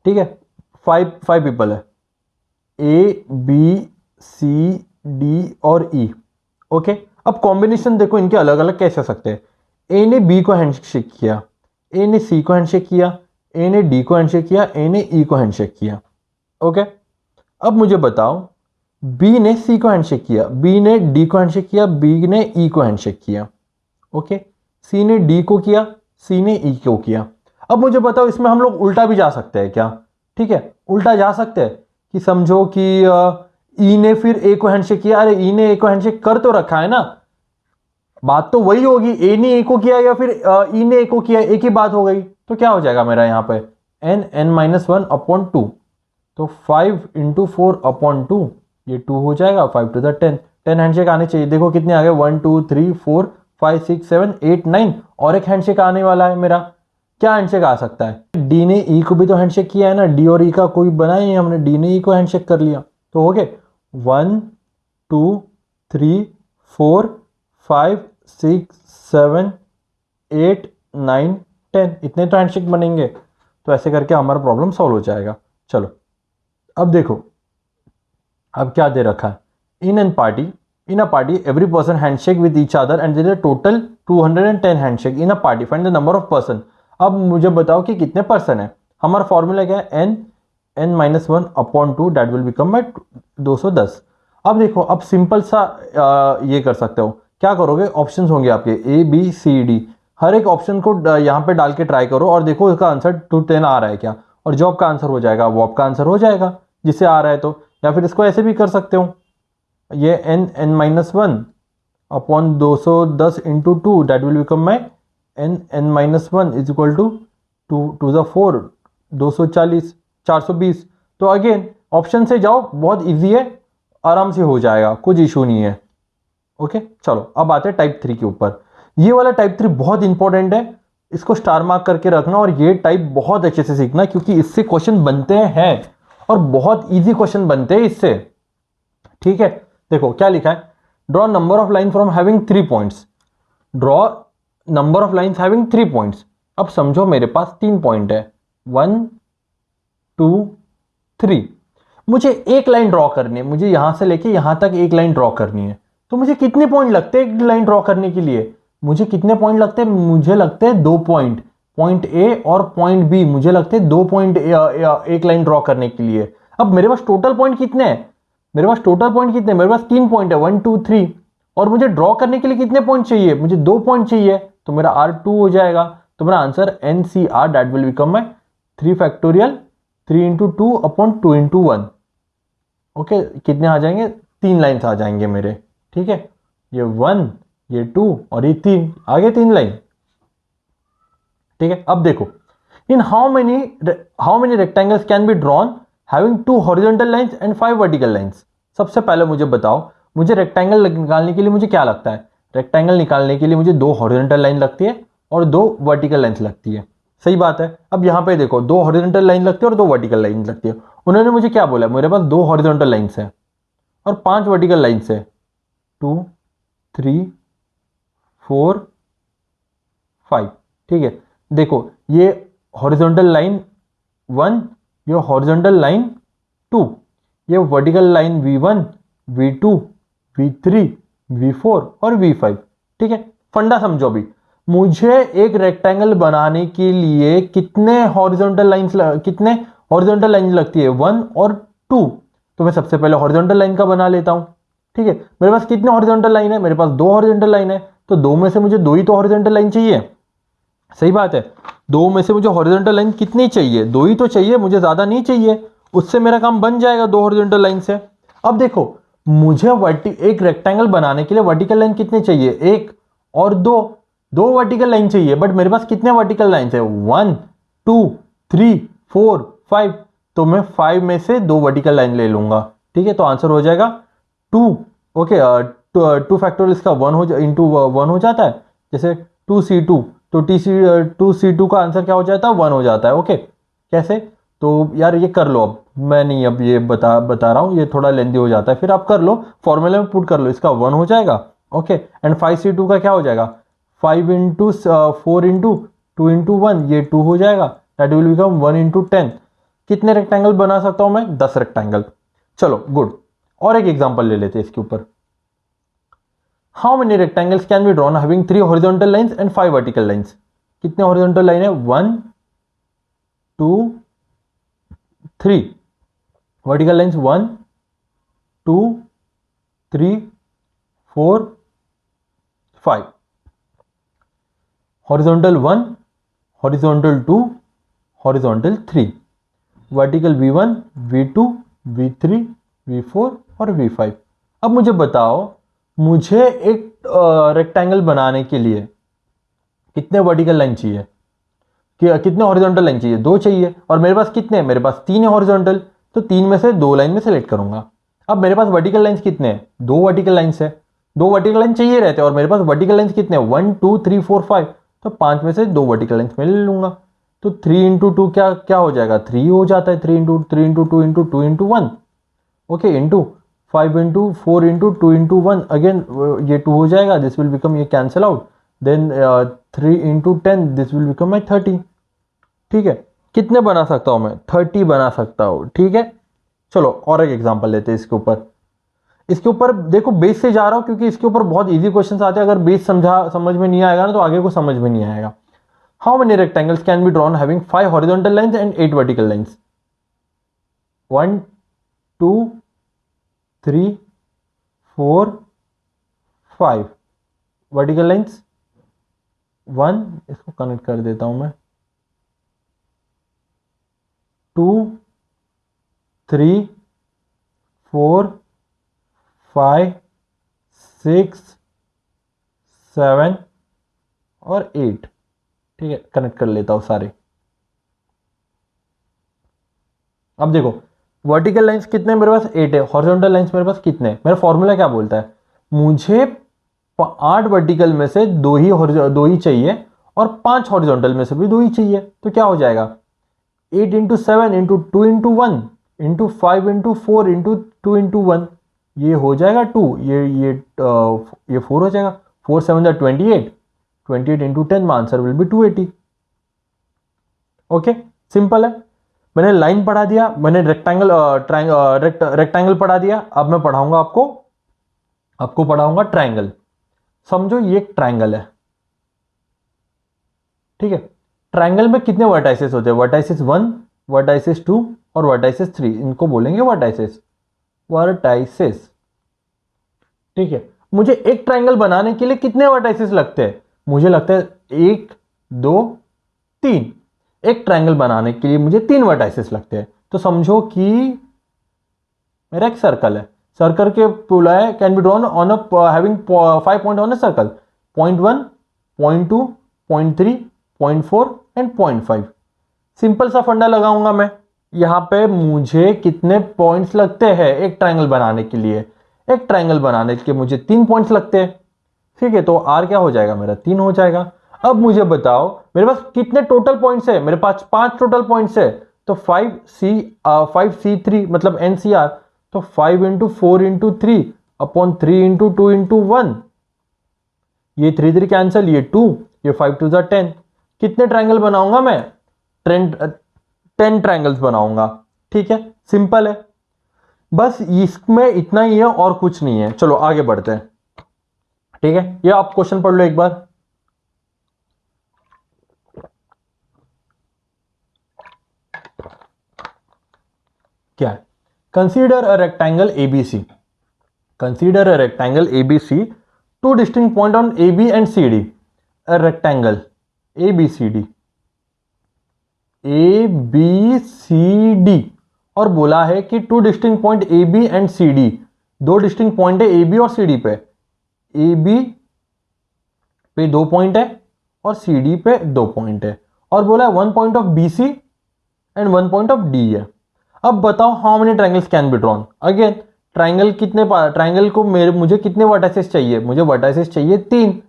ठीक है, 5 पीपल है, ए बी सी डी और ई ओके। अब कॉम्बिनेशन देखो इनके अलग अलग कैसे हो सकते हैं। ए ने बी को हैंडशेक किया, ए ने सी को हैंडशेक किया, ए ने डी को हैंडशेक किया, ए ने ई को हैंडशेक किया ओके। अब मुझे बताओ बी ने सी को हैंडशेक किया, बी ने डी को हैंडशेक किया, बी ने ई को हैंडशेक किया ओके, सी ने डी को किया, सी ने ई को किया। अब मुझे बताओ इसमें हम लोग उल्टा भी जा सकते हैं क्या। ठीक है, उल्टा जा सकते हैं कि समझो कि ई ने फिर ए को हैंडशेक किया, अरे ई ने ए को हैंडशेक कर तो रखा है ना, बात तो वही होगी, ए ने ए को किया या फिर ई ने ए को किया, एक ही बात हो गई। तो क्या हो जाएगा मेरा यहाँ पे एन एन माइनस 1 अपॉन 2, तो 5 इंटू 4 अपॉन 2, ये 2 हो जाएगा, 5 टू द 10 हैंडशेक आने चाहिए। देखो कितने आ गए 1 2 3 4 5 6 7 8 9, और एक हैंडशेक आने वाला है मेरा। क्या हैंडशेक आ सकता है, डी ने ई को भी तो हैंडशेक किया है ना, डी और ई का कोई बना ही नहीं हमने, डी ने ई को हैंडशेक कर लिया, तो हो गए 1 2 3 4 5 6 7 8 9 10, इतने तो हैंडशेक बनेंगे। तो ऐसे करके हमारा प्रॉब्लम सॉल्व हो जाएगा। चलो अब देखो, अब क्या दे रखा है, in a party every person handshake with each other and there total 210 handshake in a party, find the number of person. अब मुझे बताओ कि कितने पर्सन है। हमारा फॉर्मूला क्या है n n minus 1 upon 2 that will become by 210। अब देखो, अब सिंपल सा ये कर सकते हो, क्या करोगे, ऑप्शंस होंगे आपके ए बी सी डी, हर एक ऑप्शन को यहाँ पे डाल के ट्राई करो और देखो इसका आंसर 210 आ रहा है क्या, और जो आपका आंसर हो जाएगा वो आपका आंसर हो जाएगा जिससे आ रहा है। तो या फिर इसको ऐसे भी कर सकते हो, ये n n minus 1 upon 210 into 2 that will become my n n minus 1 is equal to 2 to the 4 240 420। तो अगेन ऑप्शन से जाओ, बहुत इजी है, आराम से हो जाएगा, कुछ इशू नहीं है ओके। चलो अब आते हैं टाइप 3 के ऊपर। ये वाला टाइप 3 बहुत इंपॉर्टेंट है, इसको स्टार मार्क करके रखना, और ये टाइप बहुत अच्छे से सीखना क्योंकि इससे क्वेश्चन बनते हैं और बहुत इजी क्वेश्चन बनते हैं इससे। ठीक है, देखो क्या लिखा है, draw number of line from having 3 points, draw number of lines having 3 points. अब समझो मेरे पास 3 पॉइंट है 1 2 3, मुझे एक लाइन ड्रॉ करनी है, मुझे यहां से लेके यहां तक एक लाइन ड्रॉ करनी है। तो मुझे कितने पॉइंट लगते हैं एक लाइन ड्रॉ करने के लिए, मुझे कितने पॉइंट लगते हैं, मुझे लगते हैं 2 पॉइंट, पॉइंट ए और पॉइंट बी, मुझे लगते हैं 2 पॉइंट एक लाइन ड्रॉ करने के लिए। अब मेरे पास टोटल पॉइंट कितने हैं, मेरे पास टोटल पॉइंट कितने, मेरे पास 3 पॉइंट है 1 2 3, और मुझे ड्रॉ करने के लिए कितने पॉइंट चाहिए, मुझे 2 पॉइंट चाहिए, तो मेरा R2 हो जाएगा। तो मेरा answer NCR that will become my 3 factorial 3 into 2 upon 2 into 1 okay. कितने आ जाएंगे, 3 लाइन्स आ जाएंगे मेरे। ठीक है, ये 1 ये 2 और ये 3, आगे 3 लाइन। ठीक है, अब देखो इन how many rectangles can be drawn having 2 horizontal lines and 5 vertical lines. सबसे पहले मुझे बताओ मुझे रेक्टेंगल निकालने के लिए मुझे क्या लगता है, रेक्टेंगल निकालने के लिए मुझे दो हॉरिजॉन्टल लाइन लगती है और दो वर्टिकल लाइन्स लगती है। सही बात है। अब यहाँ पे देखो दो हॉरिजॉन्टल लाइन लगती है और दो वर्टिकल लाइन लगती है। उन्होंने मुझे क्या बोला, मेरे पास दो हॉरिजॉन्टल लाइन्स है और 5 वर्टिकल लाइन्स है, 2 3 4 5। ठीक है, देखो ये हॉरिजॉन्टल लाइन 1, ये हॉरिजॉन्टल लाइन 2, ये vertical line V1 V2 V3 V4 और V5। ठीक है, फंडा समझो अभी। मुझे एक रेक्टेंगल बनाने के लिए कितने हॉरिजॉन्टल लाइंस लगती है, 1 और 2। तो मैं सबसे पहले हॉरिजॉन्टल लाइन का बना लेता हूं। ठीक है, मेरे पास कितने हॉरिजॉन्टल लाइन है, मेरे पास दो हॉरिजॉन्टल लाइन है, तो दो में से मुझे दो ही तो हॉरिजॉन्टल लाइन चाहिए। सही बात है, दो में से मुझे हॉरिजॉन्टल लाइन कितनी चाहिए, दो ही तो चाहिए, मुझे ज्यादा नहीं चाहिए। उससे मेरा काम बन जाएगा दो हॉरिजॉन्टल लाइन से। अब देखो मुझे एक रेक्टेंगल बनाने के लिए वर्टिकल लाइन कितने चाहिए, एक और दो वर्टिकल लाइन चाहिए। बट मेरे पास कितने वर्टिकल लाइन है, 1 2 3 4 5। तो मैं 5 में से दो वर्टिकल लाइन ले लूंगा। ठीक है, तो आंसर हो जाएगा 2। ओके, 2 फैक्टोरियल इसका 1 इंटू 1 हो जाता है, जैसे 2C2, तो TC2 का आंसर क्या हो जाता है, 1 हो जाता है। ओके, कैसे, तो यार ये कर लो, अब मैं नहीं अब ये बता रहा हूँ, ये थोड़ा लेंदी हो जाता है, फिर आप कर लो, फॉर्मूले में पुट कर लो, इसका 1 हो जाएगा। ओके, एंड 5C2 का क्या हो जाएगा, 5 इंटू 4 इंटू 2 इंटू 1, ये 2 हो जाएगा, दैट विल बिकम 1 इंटू 10। कितने रेक्टेंगल बना सकता हूं मैं, 10 रेक्टेंगल। चलो गुड, और एक एग्जांपल ले लेते हैं इसके ऊपर। How many rectangles can be drawn having 3 horizontal lines and 5 vertical lines. कितने हॉरिजॉन्टल लाइन है, 1 2 3, vertical lines 1 2 3 4 5, horizontal 1 horizontal 2 horizontal 3, vertical V1 V2 V3 V4 और V5। अब मुझे बताओ, मुझे एक रेक्टेंगल बनाने के लिए कितने वर्टिकल लाइन चाहिए, कितने हॉरिजॉन्टल लाइन चाहिए, दो चाहिए, और मेरे पास कितने हैं, मेरे पास 3 है हॉरिजॉन्टल, तो 3 में से 2 लाइन में सेलेक्ट करूंगा। अब मेरे पास वर्टिकल लाइंस कितने हैं, 2 वर्टिकल लाइंस है, 2 वर्टिकल लाइन चाहिए रहते हैं, और मेरे पास वर्टिकल लाइंस कितने हैं, 1 2 3 4 5, तो 5 में से 2 वर्टिकल लाइंस मैं ले लूंगा। तो 3 इंटू 2 क्या हो जाएगा, 3 हो जाता है, 3 into 2 into 2 into 1। Okay, into 5 into 4 into 2 into 1, again ये 2 हो जाएगा, दिस विल बिकम, ये cancel out, then 3 into 10, this will become my 30। ठीक है, कितने बना सकता हूं मैं, 30 बना सकता हूं। ठीक है, चलो और एक एग्जांपल लेते हैं इसके ऊपर। इसके ऊपर देखो बेस से जा रहा हूं क्योंकि इसके ऊपर बहुत इजी क्वेश्चंस आते हैं, अगर बेस समझ में नहीं आएगा ना तो आगे को समझ में नहीं आएगा। How many rectangles can be drawn having 5 horizontal lines and 8 vertical lines. 1 2 3 4 5 vertical lines 1, इसको कनेक्ट कर देता हूं मैं, 2 3 4 5 6 7 और 8। ठीक है, कनेक्ट कर लेता हूं सारे। अब देखो वर्टिकल लाइंस कितने मेरे पास, 8 है, हॉरिजॉन्टल लाइंस मेरे पास कितने हैं, मेरा फॉर्मूला क्या बोलता है, मुझे 8 वर्टिकल में से दो ही चाहिए और 5 हॉरिजॉन्टल में से भी 2 ही चाहिए। तो क्या हो जाएगा, 8 into 7 into 2 into 1 into 5 into 4 into 2 into 1, ये हो जाएगा 2, ये 4 हो जाएगा, 4 7 जा 28, 28 into 10, my answer will B 280। Okay, simple है। मैंने लाइन पढ़ा दिया, मैंने रेक्टेंगल पढ़ा दिया, अब मैं पढ़ाऊंगा आपको पढ़ाऊंगा ट्रायंगल। समझो ये एक ट्रायंगल है। ठीक है, ट्रायंगल में कितने वर्टाइसेस होते हैं, वर्टाइसेस 1 वर्टाइसेस 2 और वर्टाइसेस 3, इनको बोलेंगे वर्टाइसेस। ठीक है, मुझे एक ट्रायंगल बनाने के लिए कितने वर्टाइसेस लगते हैं, मुझे लगता है 1 2 3। एक ट्रायंगल बनाने के लिए मुझे 3 वर्टाइसेस लगते हैं। तो समझो कि मेरा एक सर्कल है, सर्कल के पुलाए can be drawn on having 5 point on a circle, point 1 point 2 point 3 point 4 and point 5। Simple सा फंडा लगाऊंगा मैं, यहां पे मुझे कितने पॉइंट्स लगते हैं एक ट्रायंगल बनाने के लिए। एक ट्रायंगल बनाने के मुझे 3 पॉइंट्स लगते हैं, ठीक है। तो आर क्या हो जाएगा मेरा 3 हो जाएगा। अब मुझे बताओ मेरे पास कितने टोटल पॉइंट्स है, मेरे पास 5 टोटल पॉइंट्स है। तो 5C3 मतलब NCR, तो 5 into 4 into 3 upon 3 into 2 into 1, ये 3 3 कैंसिल, ये 2, ये 5 2 10। कितने ट्रायंगल बनाऊंगा मैं? 10 ट्रायंगल्स बनाऊंगा, ठीक है। सिंपल है, बस इसमें इतना ही है और कुछ नहीं है। चलो आगे बढ़ते हैं, ठीक है। ये आप क्वेश्चन पढ़ लो एक बार। क्या है? Consider a rectangle ABC, consider a rectangle ABC, two distinct point on AB and CD, a rectangle ABCD, ABCD, और बोला है कि two distinct point AB and CD, दो डिस्टिंक्ट पॉइंट है AB और CD पे। AB पे 2 पॉइंट है और CD पे 2 पॉइंट है, और बोला है 1 point of BC and 1 point of D है। अब बताओ how many triangles can be drawn. Again triangle कितने, ट्रायंगल को मुझे कितने वर्टाइसेस चाहिए? मुझे वर्टाइसेस चाहिए 3,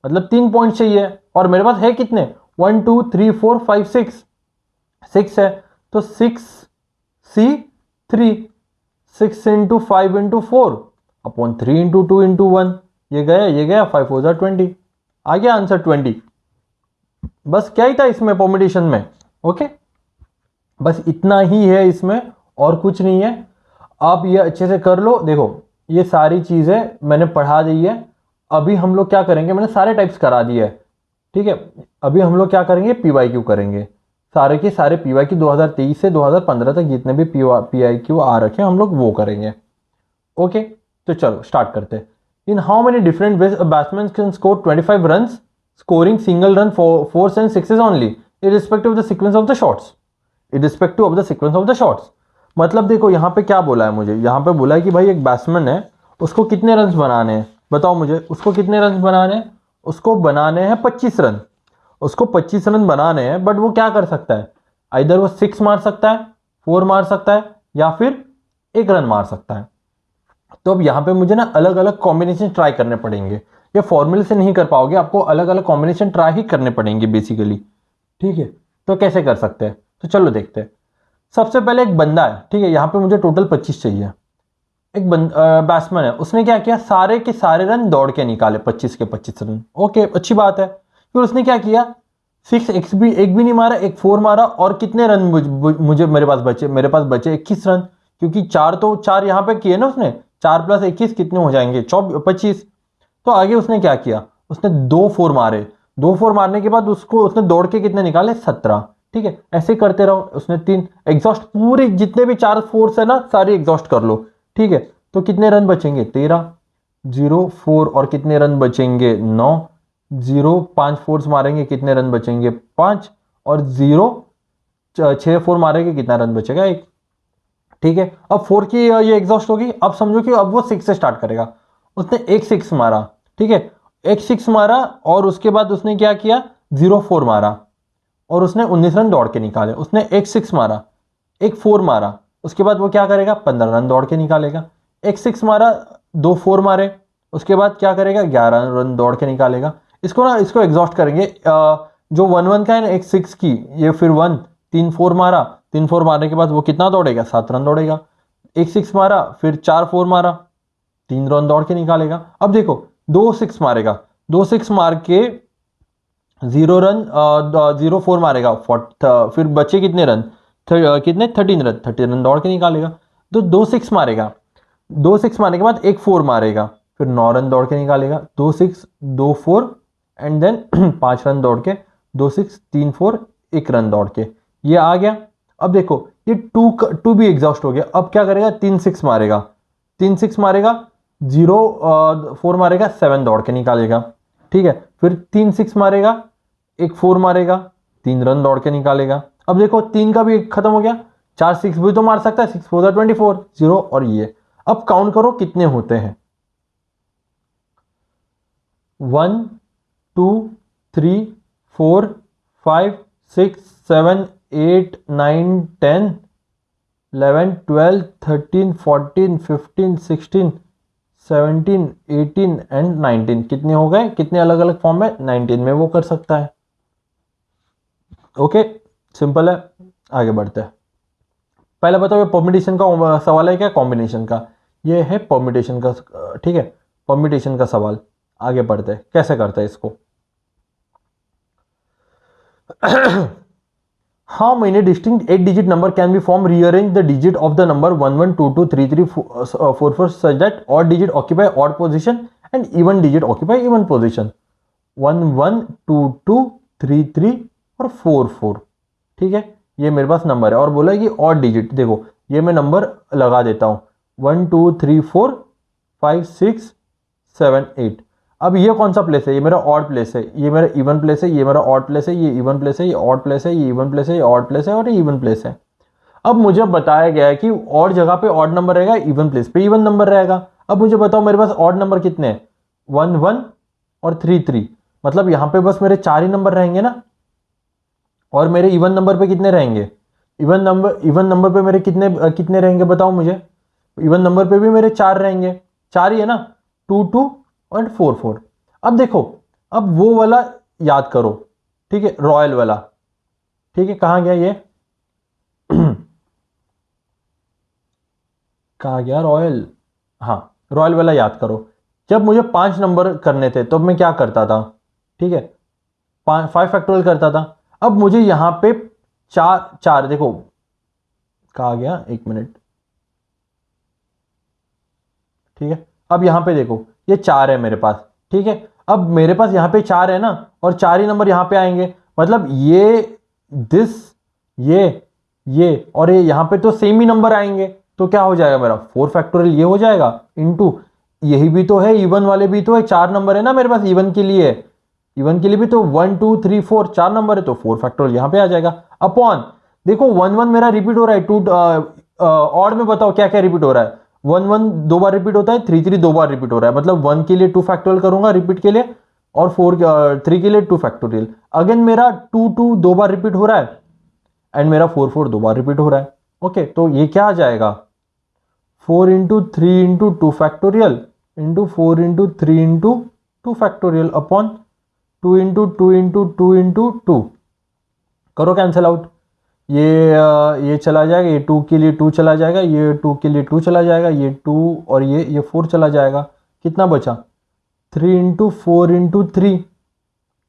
मतलब 3 पॉइंट चाहिए, और मेरे पास है कितने? 1 2 3 4 5 6 है। तो 6C3, 6 into 5 into 4 upon 3 into 2 into 1, ये गया 5 4 जा 20, आ गया आंसर 20। बस क्या ही था इसमें परम्यूटेशन में, ओके। बस इतना ही है इसमें और कुछ नहीं है। आप ये अच्छे से कर लो। देखो ये सारी चीजें मैंने पढ़ा दी है। अभी हम लोग क्या करेंगे, मैंने सारे टाइप्स करा दिए है, ठीक है। अभी हम लोग क्या करेंगे, PYQ करेंगे, सारे के सारे PYQ 2023 से 2015 तक जितने भी PYQ आ रखे हैं हम लोग वो करेंगे, ओके। तो चलो स्टार्ट करते हैं। इन how many different ways a batsman can score 25 runs, scoring single run, force and sixes only, irrespective of the sequence of the shots, irrespective of the sequence of the shots. मतलब देखो यहाँ पे क्या बोला है मुझे, यहाँ पे बोला है कि भाई एक बैट्समैन है, उसको कितने रन बनाने हैं, बताओ मुझे, उसको कितने रन बनाने हैं? उसको बनाने हैं 25 रन, उसको 25 रन बनाने हैं। बट वो क्या कर सकता है, इधर वो 6 मार सकता है, 4 मार सकता है, या फिर 1 रन मार सकता है। तो अब यहाँ पे मुझे ना अलग अलग कॉम्बिनेशन ट्राई करने पड़ेंगे, ये फॉर्मूले से नहीं कर पाओगे, आपको अलग अलग कॉम्बिनेशन ट्राई ही करने पड़ेंगे बेसिकली, ठीक है। तो कैसे कर सकते हैं, तो चलो देखते हैं। सबसे पहले एक बंदा है, ठीक है, यहाँ पे मुझे टोटल 25 चाहिए। एक बैट्समैन है, उसने क्या किया, सारे के सारे रन दौड़ के निकाले, 25 के 25 रन, ओके अच्छी बात है। फिर उसने क्या किया, 6 एक भी नहीं मारा, एक 4 मारा, और कितने रन मुझे मेरे पास बचे 21 रन, क्योंकि 4 यहाँ पे किए ना उसने, 4 + 21 कितने हो जाएंगे, 25। तो आगे उसने क्या किया, उसने 2 4 मारे, 2 4 मारने के बाद उसने दौड़ के कितने निकाले, 17, ठीक है। ऐसे करते रहो। उसने 3 एग्जॉस्ट, पूरी जितने भी 4 फोर्स है ना सारी एग्जॉस्ट कर लो, ठीक है। तो कितने रन बचेंगे, 13, 0 4, और कितने रन बचेंगे, 9, 0 5 फोर्स मारेंगे, कितने रन बचेंगे, 5, और 0 6 4 मारेंगे, कितना रन बचेगा, 1, ठीक है। अब 4 की ये एग्जॉस्ट होगी। अब समझो कि अब वो 6 से स्टार्ट करेगा। उसने एक 6 मारा, ठीक है, एक 6 मारा, और उसके बाद उसने क्या किया, 0 4 मारा, और उसने 19 रन दौड़ के निकाले। उसने एक 6 मारा, एक 4 मारा, उसके बाद वो क्या करेगा, 15 रन दौड़ के निकालेगा। एक 6 मारा, 2 4 मारे, उसके बाद क्या करेगा, 11 रन दौड़ के निकालेगा। इसको एग्जॉस्ट करेंगे। जो 1 1 का है ना, एक 6 की, ये फिर 1 3 4 मारा, 3 4 मारने के बाद वो कितना दौड़ेगा, 7 रन दौड़ेगा। एक 6 मारा, फिर 4 4 मारा, 3 रन दौड़ के निकालेगा। अब देखो 2 6 मारेगा, 2 6 मार के 0 रन, 0 4 मारेगा, फिर बचे कितने रन, कितने, 13 रन, 13 रन दौड़ के निकालेगा। तो 2 6 मारेगा, 2 6 मारने के बाद एक 4 मारेगा, फिर 9 रन दौड़ के निकालेगा। 2 6 2 4 एंड देन 5 रन दौड़ के, 2 6 3 4 1 रन दौड़ के, ये आ गया। अब देखो ये 2 भी एग्जॉस्ट हो गया। अब क्या करेगा, 3 6 मारेगा, 3 6 मारेगा, 0 4 मारेगा, 7 दौड़ के निकालेगा, ठीक है। फिर 3 6 मारेगा, एक 4 मारेगा, 3 रन दौड़ के निकालेगा। अब देखो 3 का भी खत्म हो गया, 4 6 भी तो मार सकता है, 6 4 24, 0, और ये। अब काउंट करो कितने होते हैं, 1 2 3 4 5 6 7 8 9 10 11 12 13 14 15 16 17, 18 एंड 19 कितने हो गए, कितने अलग अलग फॉर्म में, 19 में वो कर सकता है। ओके, सिंपल है। आगे बढ़ते हैं। पहले बताओ ये परम्यूटेशन का सवाल है क्या कॉम्बिनेशन का? ये है परम्यूटेशन का, ठीक है, परम्यूटेशन का सवाल। आगे बढ़ते हैं, कैसे करते हैं इसको। How many distinct 8-digit number can be formed? Rearrange the digit of the number 1 1 2 2 3 3 4 4 such that odd digit occupy odd position and even digit occupy even position. 1 1 2 2 3 3 और 4 4। ठीक है, ये मेरे पास नंबर है और बोला है कि ऑड डिजिट। देखो ये मैं नंबर लगा देता हूँ 1 2 3 4 5 6 7 8। अब ये कौन सा प्लेस है? ये मेरा ऑड प्लेस है, ये मेरा इवन प्लेस है, ये मेरा ऑड प्लेस है, ये इवन प्लेस है, ये ऑड प्लेस है, ये इवन प्लेस है, ये ऑड प्लेस है और ये इवन प्लेस है। अब मुझे बताया गया है कि ऑड जगह पे ऑड नंबर रहेगा, इवन प्लेस पे इवन नंबर रहेगा। अब मुझे बताओ मेरे पास ऑड नंबर कितने हैं? 1 1 और 3 3, मतलब यहाँ पे बस मेरे 4 ही नंबर रहेंगे ना। और मेरे इवन नंबर पे कितने रहेंगे? इवन नंबर पे मेरे कितने कितने रहेंगे बताओ मुझे। इवन नंबर पे भी मेरे 4 रहेंगे, 4 ही है ना, 2 2 और 4 4। अब देखो, अब वो वाला याद करो, ठीक है, रॉयल वाला। ठीक है, कहाँ गया ये? कहाँ गया रॉयल? हाँ, रॉयल वाला याद करो। जब मुझे 5 नंबर करने थे तो मैं क्या करता था? ठीक है, 5 फैक्टोरियल करता था। अब मुझे यहां पे 4 देखो कहा गया, 1 मिनट। ठीक है, अब यहां पे देखो ये 4 है मेरे पास। ठीक है, अब मेरे पास यहां पे 4 है ना, और 4 ही नंबर यहां पे आएंगे, मतलब ये दिस ये और ये यहां पे तो सेम ही नंबर आएंगे। तो क्या हो जाएगा मेरा 4 फैक्टोरियल ये हो जाएगा इनटू यही भी तो है, इवन वाले भी तो है, 4 नंबर है ना मेरे पास इवन के लिए। इवन के लिए भी तो 1 2 3 4 4 नंबर है, तो 4 फैक्टोरियल यहां पे आ जाएगा अपॉन। देखो 1 1 मेरा रिपीट हो रहा है, 2 ऑड में बताओ क्या क्या रिपीट हो रहा है? 1 1 2 बार रिपीट होता है, 3 3 2 बार रिपीट हो रहा है, मतलब 1 के लिए 2 फैक्टोरियल करूंगा रिपीट के लिए, और 3 के लिए 2 फैक्टोरियल। अगेन मेरा 2 2 2 बार रिपीट हो रहा है एंड मेरा 4 4 2 बार रिपीट हो रहा है। ओके, तो ये क्या आ जाएगा? 4 into 3 into 2 factorial into 4 into 3 into 2 factorial upon 2 into 2 into 2 into 2। करो कैंसिल आउट। ये चला जाएगा, ये 2 के लिए 2 चला जाएगा, ये 2 के लिए 2 चला जाएगा, ये 2 और ये 4 चला जाएगा। कितना बचा? 3 इंटू 4 इंटू 3।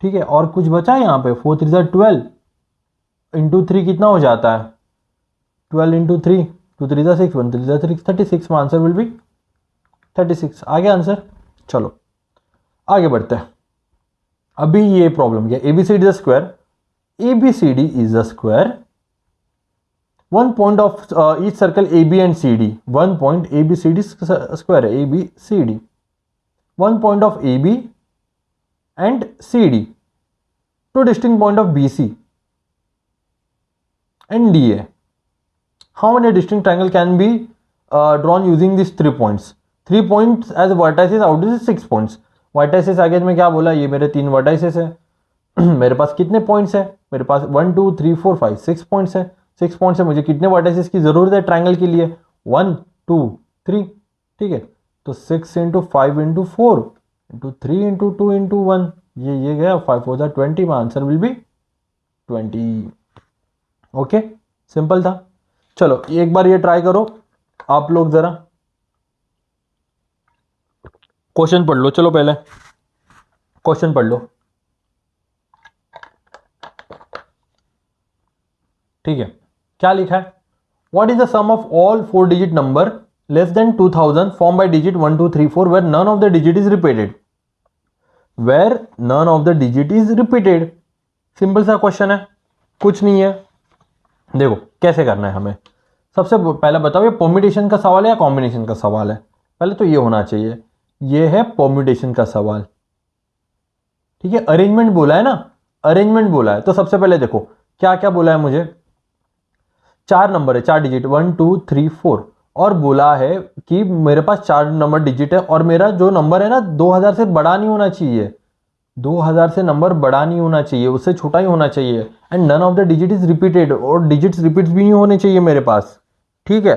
ठीक है, और कुछ बचा है यहाँ पे? 4 3 12 इंटू 3 कितना हो जाता है? 12 इंटू 3, 2 3 6, 1 3 3 36। Answer will B 36। आ गया आंसर। चलो आगे बढ़ते हैं। अभी ये प्रॉब्लम क्या? ABCD is a square, ABCD is a square, one point of each circle AB and CD, one point ABCD square है ABCD, one point of AB and CD, two distinct point of BC and DA. How many distinct triangle can be drawn using these 3 points? 3 points as vertices out of 6 points. vertices आगे में क्या बोला? ये मेरे 3 vertices है। मेरे पास कितने पॉइंट्स है? मेरे पास 1 2 3 4 5 6 पॉइंट्स है। 6 पॉइंट्स है, मुझे कितने वर्टिसेस की जरूरत है ट्राइंगल के लिए? 1 2 3। ठीक है, तो 6 into 5 into 4 into 3 into 2 into 1, ये गया 5 4 20 में answer will B 20। Okay, simple था। चलो एक बार ये ट्राई करो आप लोग, जरा क्वेश्चन पढ़ लो। चलो पहले क्वेश्चन पढ़ लो। ठीक है, क्या लिखा है? What is the sum of all 4 digit number less than 2000 form by digit 1 2 3 4 where none of the digit is repeated. Where none of the digit is repeated. Simple सा क्वेश्चन है, कुछ नहीं है। देखो कैसे करना है हमें। सबसे पहले बताओ ये परम्यूटेशन का सवाल है या कॉम्बिनेशन का सवाल है? पहले तो ये होना चाहिए, ये है परम्यूटेशन का सवाल। ठीक है, अरेंजमेंट बोला है ना, अरेंजमेंट बोला है। तो सबसे पहले देखो क्या क्या बोला है मुझे। 4 नंबर है, 4 डिजिट 1 2 3 4, और बोला है कि मेरे पास 4 नंबर डिजिट है और मेरा जो नंबर है ना 2000 से बड़ा नहीं होना चाहिए। 2000 से नंबर बड़ा नहीं होना चाहिए, उससे छोटा ही होना चाहिए। And none of the digit is repeated, और डिजिट्स रिपीट भी नहीं होने चाहिए मेरे पास। ठीक है,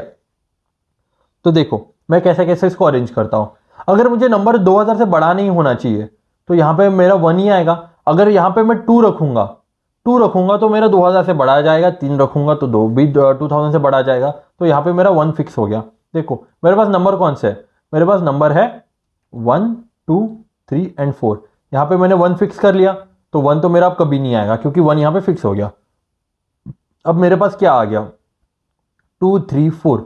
तो देखो मैं कैसे कैसे इसको अरेंज करता हूं। अगर मुझे नंबर 2000 से बड़ा नहीं होना चाहिए तो यहाँ पे मेरा 1 ही आएगा। अगर यहाँ पे मैं 2 रखूंगा तो मेरा 2000 से बड़ा आ जाएगा, 3 रखूंगा तो 2 भी 2000 से बड़ा आ जाएगा, तो यहाँ पे मेरा 1 फिक्स हो गया। देखो मेरे पास नंबर कौन से है, मेरे पास नंबर है 1 2 3 एंड 4। यहाँ पे मैंने 1 फिक्स कर लिया तो 1 तो मेरा अब कभी नहीं आएगा क्योंकि 1 यहाँ पे फिक्स हो गया। अब मेरे पास क्या आ गया, 2 3 4।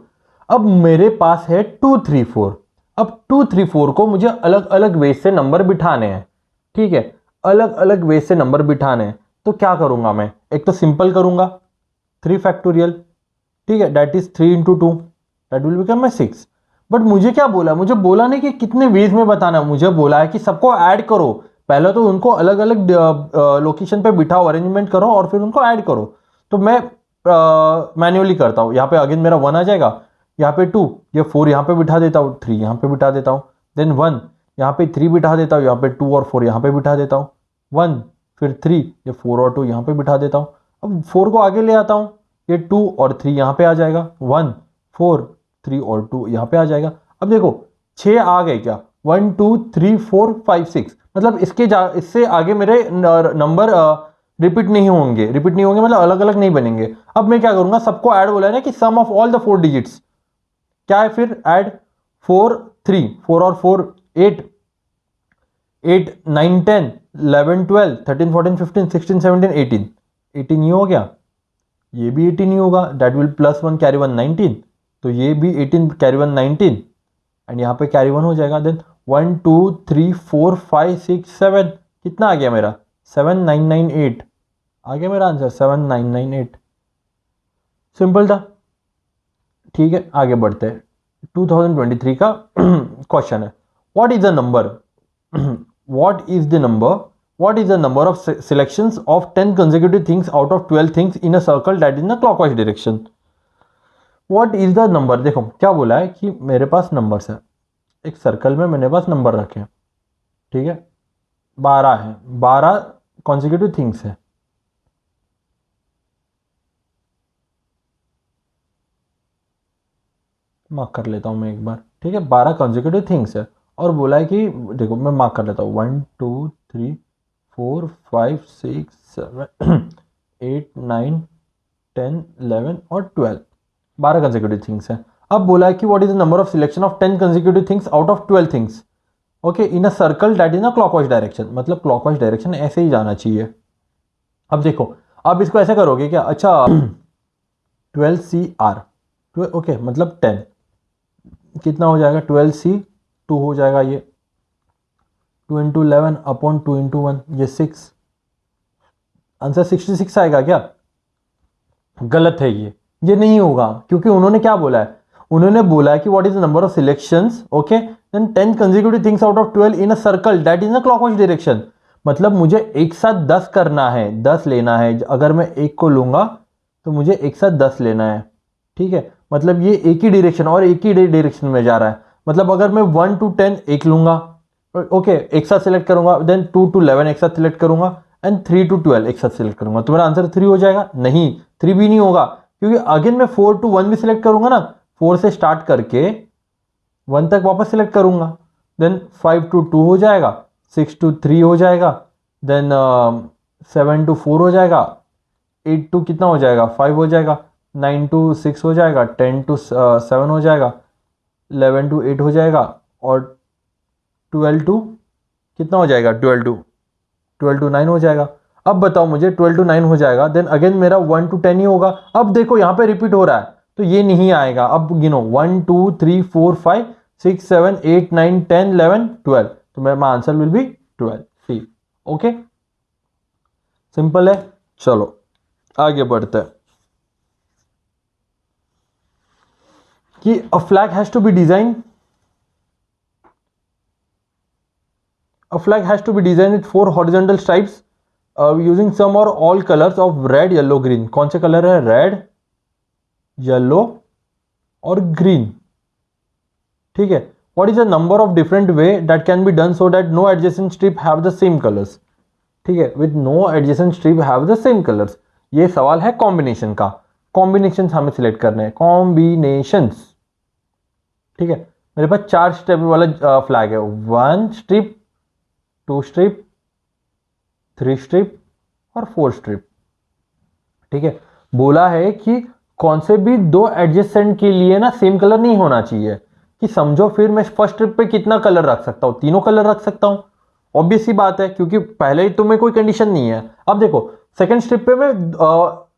अब मेरे पास है 2 3 4। अब 2 3 4 को मुझे अलग अलग वे से नंबर बिठाने हैं, ठीक है, अलग अलग वे से नंबर बिठाने हैं। तो क्या करूंगा मैं, एक तो सिंपल करूंगा 3 फैक्टोरियल, ठीक है, that is 3 into 2, that will become my 6। But मुझे क्या बोला, मुझे बोला नहीं कि कितने वेज में बताना, मुझे बोला है कि सबको ऐड करो। पहले तो उनको अलग अलग लोकेशन पे बिठाओ, अरेंजमेंट करो और फिर उनको ऐड करो। तो मैं मैन्युअली करता हूँ। यहाँ पे अगेन मेरा 1 आ जाएगा, यहाँ पे 2, ये 4 यहाँ पे बिठा देता हूँ, 3 यहाँ पे बिठा देता हूँ, देन 1 यहाँ पे 3 बिठा देता हूँ, यहाँ पे 2 और 4 यहाँ पे बिठा देता हूँ, 1 फिर 3, ये 4 और 2 यहाँ पे बिठा देता हूँ। अब 4 को आगे ले आता हूँ, ये 2 और 3 यहाँ पे आ जाएगा, 1 4 3 और 2 यहाँ पे आ जाएगा। अब देखो 6 आ गए क्या, 1 2 3 4 5 6, मतलब इससे आगे मेरे नंबर रिपीट नहीं होंगे मतलब अलग अलग नहीं बनेंगे। अब मैं क्या करूंगा, सबको ऐड बोला है ना कि सम ऑफ ऑल द 4 डिजिट्स, क्या है फिर ऐड 4 3, 4 और 4 8, 8 9 10 11 12 13 14 15 16 17 18, 18 ये हो गया, ये भी 18 ही होगा, दैट विल प्लस 1 कैरी 1 19, तो ये भी 18 कैरी 1 19 एंड यहाँ पे कैरी 1 हो जाएगा। देन 1 2 3 4 5 6 7, कितना आ गया मेरा 7998, आ गया मेरा आंसर 7998। सिंपल था, ठीक है, आगे बढ़ते हैं। 2023 का क्वेश्चन है, what is the number what is the number of selections of 10 consecutive things out of 12 things in a circle that is in a clockwise direction? what is the number, देखो क्या बोला है कि मेरे पास नंबर्स है, एक circle में मेरे पास नंबर रखे हैं, ठीक है, 12 है, 12 कॉन्जिक्यूटिव थिंग्स है। मार्क कर लेता हूं मैं एक बार, ठीक है, 12 कॉन्जिक्यूटिव थिंग्स है और बोला है कि देखो मैं मार्क कर लेता हूँ 1 2 3 4 5 6 7 8 9 10 11 और 12, 12 कंसेक्यूटिव थिंग्स हैं। अब बोला है कि what is the number of selection of 10 consecutive things out of 12 things, okay, in a circle that is a clockwise direction, मतलब क्लॉकवाइज डायरेक्शन ऐसे ही जाना चाहिए। अब देखो अब इसको ऐसे करोगे क्या, अच्छा 12CR, ओके, मतलब 10, कितना हो जाएगा 12C2 हो जाएगा, ये 2 इंटू 11 अपॉन 2 इंटू 1, ये 6, आंसर 66 आएगा क्या, गलत है ये नहीं होगा, क्योंकि उन्होंने क्या बोला है, उन्होंने बोला है कि what is the number of selections, okay, then 10 consecutive things out of 12 in a circle that is in a clockwise direction, मतलब मुझे एक साथ 10 करना है, 10 लेना है। अगर मैं एक को लूंगा तो मुझे एक साथ 10 लेना है, ठीक है, मतलब ये एक ही डायरेक्शन और एक ही डायरेक्शन में जा रहा है, मतलब अगर मैं 1 to 10 एक लूंगा, ओके, एक साथ सिलेक्ट करूंगा, देन 2 to 11 एक साथ सिलेक्ट करूंगा एंड 3 to 12 एक साथ सिलेक्ट करूंगा, तो मेरा आंसर 3 हो जाएगा। नहीं, 3 भी नहीं होगा, क्योंकि अगेन मैं 4 to 1 भी सिलेक्ट करूंगा ना, 4 से स्टार्ट करके 1 तक वापस सिलेक्ट करूंगा, देन 5 to 2 हो जाएगा, 6 to 3 हो जाएगा, देन 7 to 4 हो जाएगा, 8 to कितना हो जाएगा 5 हो जाएगा, 9 to 6 हो जाएगा, 10 to 7 हो जाएगा, 11 to 8 हो जाएगा और 12 to कितना हो जाएगा, 12 to 9 हो जाएगा। अब बताओ मुझे 12 to 9 हो जाएगा, देन अगेन मेरा 1 to 10 ही होगा। अब देखो यहाँ पे रिपीट हो रहा है तो ये नहीं आएगा। अब गिनो 1 2 3 4 5 6 7 8 9 10 11 12, तो मेरा answer will be 12 C. Okay, simple है। चलो आगे बढ़ते हैं कि a flag has to be design, a flag has to be designed with 4 horizontal stripes using some or all colors of red yellow green। कौन से कलर है, red, yellow और ग्रीन, ठीक है। What is the number of different way that can be done so that no adjacent strip have the same colours, ठीक है, with no adjacent strip have the same colours. ये सवाल है combination का, combination हमें select करने हैं, combinations, ठीक है। मेरे पास 4 स्ट्रिप वाला फ्लैग है, 1 स्ट्रिप, 2 स्ट्रिप, 3 स्ट्रिप और 4 स्ट्रिप। ठीक है, बोला है कि कौन से भी दो एडजेसेंट के लिए ना सेम कलर नहीं होना चाहिए, कि समझो फिर मैं फर्स्ट स्ट्रिप पे कितना कलर रख सकता हूं, तीनों कलर रख सकता हूं। ऑब्वियस सी बात है, क्योंकि पहले ही तो में कोई कंडीशन नहीं है। अब देखो सेकंड स्ट्रिप पे मैं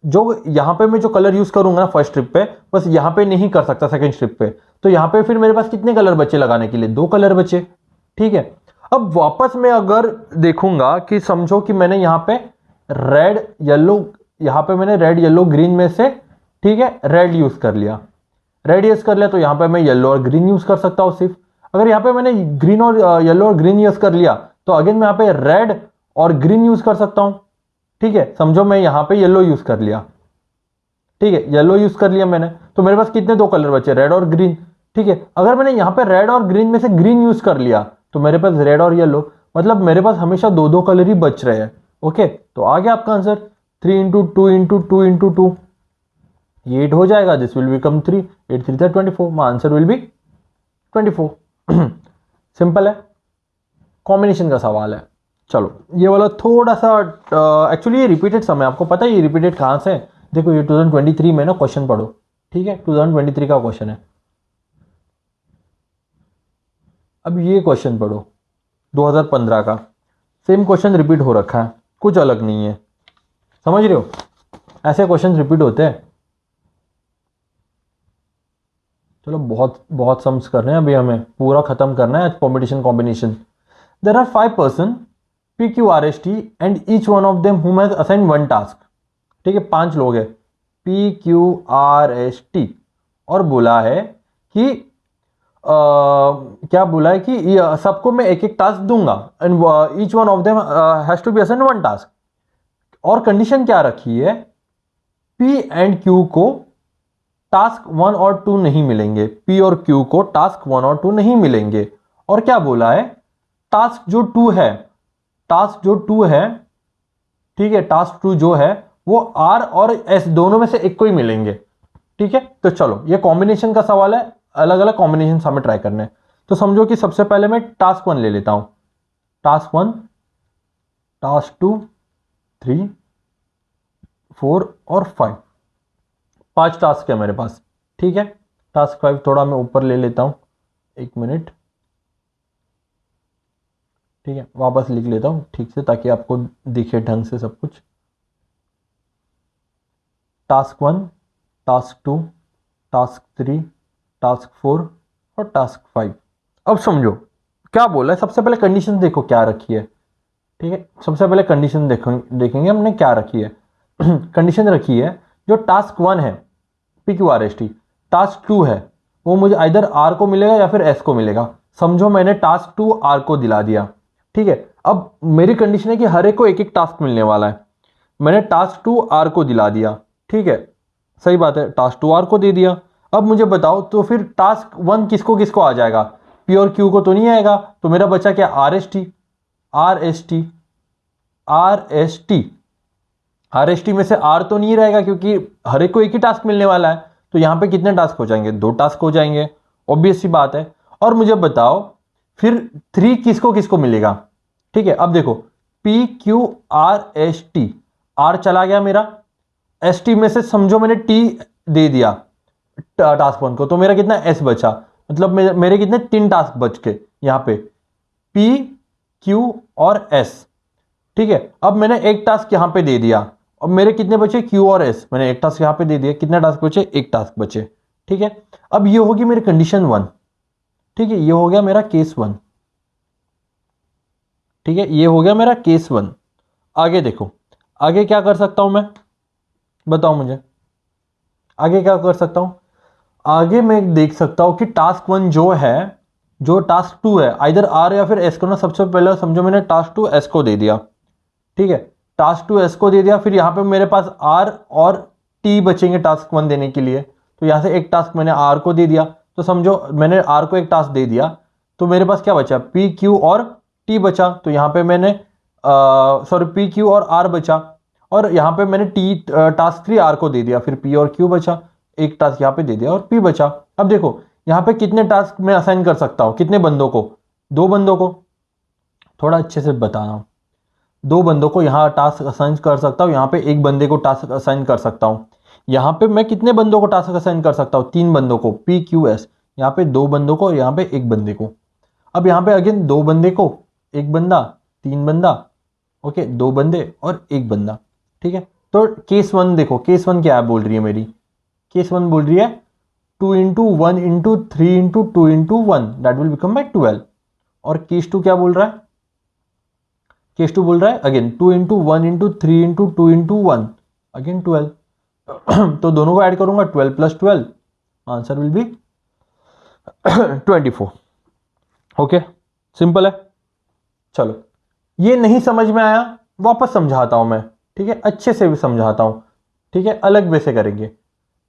जो यहां पे मैं जो कलर यूज करूंगा ना फर्स्ट स्ट्रिप पे, बस यहां पे नहीं कर सकता सेकंड स्ट्रिप पे। तो यहां पे फिर मेरे पास कितने कलर बचे लगाने के लिए, 2 कलर बचे। ठीक है, अब वापस मैं अगर देखूंगा कि समझो कि मैंने यहां पे रेड येलो, यहां पे मैंने रेड येलो ग्रीन में से, ठीक है, रेड यूज कर लिया, रेड यूज कर लिया, तो यहां पे मैं येलो और ग्रीन यूज कर सकता हूं सिर्फ। अगर यहां पे मैंने ग्रीन और येलो और ग्रीन यूज कर लिया, तो अगेन मैं यहां पे रेड और ग्रीन यूज कर सकता हूं। ठीक है, समझो मैं यहां पे येलो यूज कर लिया, ठीक है, येलो यूज कर लिया मैंने, तो मेरे पास कितने 2 कलर बचे, रेड और ग्रीन। ठीक है, अगर मैंने यहां पे रेड और ग्रीन में से ग्रीन यूज कर लिया, तो मेरे पास रेड और येलो, मतलब मेरे पास हमेशा 2 कलर ही बच रहे हैं। ओके, तो आ गया आपका आंसर, 3 इंटू 2 इंटू 2 इंटू 2, ये 8 हो जाएगा, this will become 3, 8 3 24, my answer will B 24। Simple है, कॉम्बिनेशन का सवाल है। चलो ये वाला थोड़ा सा एक्चुअली ये रिपीटेड समय, आपको पता है ये रिपीटेड कहां से है? देखो ये 2023 में ना क्वेश्चन पढ़ो, ठीक है, 2023 का क्वेश्चन है। अब ये क्वेश्चन पढ़ो 2015 का, सेम क्वेश्चन रिपीट हो रखा है, कुछ अलग नहीं है, समझ रहे हो? ऐसे क्वेश्चन रिपीट होते हैं। चलो बहुत बहुत सम्स कर रहे हैं, अभी हमें पूरा खत्म करना है आज permutation combination. There are 5 person P Q R S T and each one of them whom has assign 1 task. ठीक है, 5 लोग हैं, P Q R S T, और बोला है कि क्या बोला है कि सबको मैं एक एक टास्क दूंगा, and each one of them has to be assign 1 task. और कंडीशन क्या रखी है, पी एंड क्यू को टास्क 1 और 2 नहीं मिलेंगे, पी और क्यू को टास्क 1 और 2 नहीं मिलेंगे। और क्या बोला है, टास्क जो 2 है, टास्क जो 2 है, ठीक है, टास्क 2 जो है वो आर और एस दोनों में से एक को ही मिलेंगे। ठीक है, तो चलो ये कॉम्बिनेशन का सवाल है, अलग अलग कॉम्बिनेशन हमें ट्राई करने हैं। तो समझो कि सबसे पहले मैं टास्क 1 ले लेता हूं, टास्क 1, टास्क 2, 3, 4 और 5, 5 टास्क है मेरे पास। ठीक है, टास्क 5 थोड़ा मैं ऊपर ले लेता हूं, 1 मिनट, ठीक है, वापस लिख लेता हूं ठीक से ताकि आपको दिखे ढंग से सब कुछ। टास्क 1, टास्क 2, टास्क 3, टास्क 4 और टास्क 5। अब समझो क्या बोला है, सबसे पहले कंडीशन देखो क्या रखी है। ठीक है, सबसे पहले कंडीशन देखेंगे हमने क्या रखी है। कंडीशन रखी है, जो टास्क 1 है P Q R S T, task 2 है वो मुझे आइदर आर को मिलेगा या फिर एस को मिलेगा। समझो मैंने टास्क 2 आर को दिला दिया। ठीक है, अब मेरी कंडीशन है कि हर एक को एक एक टास्क मिलने वाला है। मैंने टास्क 2 आर को दिला दिया, ठीक है, सही बात है, टास्क 2 आर को दे दिया। अब मुझे बताओ तो फिर टास्क 1 किसको किसको आ जाएगा, पी और क्यू को तो नहीं आएगा, तो मेरा बचा क्या, are S T, are S T, are S T, are S T में से आर तो नहीं रहेगा क्योंकि हर एक को एक ही टास्क मिलने वाला है। तो यहां पे कितने टास्क हो जाएंगे, 2 टास्क हो जाएंगे, ऑब्वियस सी बात है। और मुझे बताओ फिर 3 किसको किसको मिलेगा। ठीक है, अब देखो P Q R S T, R चला गया मेरा, एस टी में से समझो मैंने टी दे दिया टास्क 1 को, तो मेरा कितना एस बचा, मतलब मेरे कितने 3 टास्क बच के यहां पे, पी क्यू और एस। ठीक है, अब मैंने एक टास्क यहां पे दे दिया, और मेरे कितने बचे, क्यू और एस, मैंने एक टास्क यहां पे दे दिया, कितने टास्क बचे, एक टास्क बचे। ठीक है, अब ये होगी मेरी कंडीशन 1। ठीक है, ये हो गया मेरा केस 1। ठीक है, ये हो गया मेरा केस 1। आगे देखो, आगे क्या कर सकता हूं मैं, बताओ मुझे आगे क्या कर सकता हूं। आगे मैं देख सकता हूं कि टास्क 1 जो है, जो टास्क 2 है, आइदर आर या फिर एस को ना, सबसे पहले समझो मैंने टास्क 2 एस को दे दिया। ठीक है, टास्क 2 एस को दे दिया, फिर यहां पे मेरे पास आर और टी बचेंगे टास्क 1 देने के लिए, तो यहां से एक टास्क मैंने आर को दे दिया, तो समझो मैंने आर को एक टास्क दे दिया, तो मेरे पास क्या बचा, पी क्यू और टी बचा, तो यहां पे मैंने सॉरी पी क्यू और आर बचा, और यहां पे मैंने टी टास्क 3 आर को दे दिया, फिर पी और क्यू बचा, एक टास्क यहां पे दे दिया और पी बचा। अब देखो यहाँ पे कितने टास्क मैं असाइन कर सकता हूँ, कितने बंदों को, 2 बंदों को। थोड़ा अच्छे से बता रहा हूँ, 2 बंदों को यहाँ टास्क असाइन कर सकता हूँ, यहाँ पे एक बंदे को टास्क असाइन कर सकता हूँ। यहाँ पे मैं कितने बंदों को टास्क असाइन कर सकता हूँ, 3 बंदों को, PQS। यहाँ पे 2 बंदों को, यहाँ पे 1 बंदे को। अब यहाँ पे अगेन 2 बंदे को, 1 बंदा, 3 बंदा, ओके, 2 बंदे और 1 बंदा, ठीक है। तो केस 1 देखो, केस 1 क्या बोल रही है मेरी, केस 1 बोल रही है 2 into 1 into 3 into 2 into 1 that will become by 12। और केस 2 क्या बोल रहा है, केस 2 बोल रहा है again 2 into 1 into 3 into 2 into 1 again 12। तो दोनों को ऐड करूंगा, 12 plus 12, answer will B 24। Okay, simple है। चलो, ये नहीं समझ में आया, वापस समझाता हूं मैं, ठीक है, अच्छे से भी समझाता हूं, ठीक है, अलग वे से करेंगे।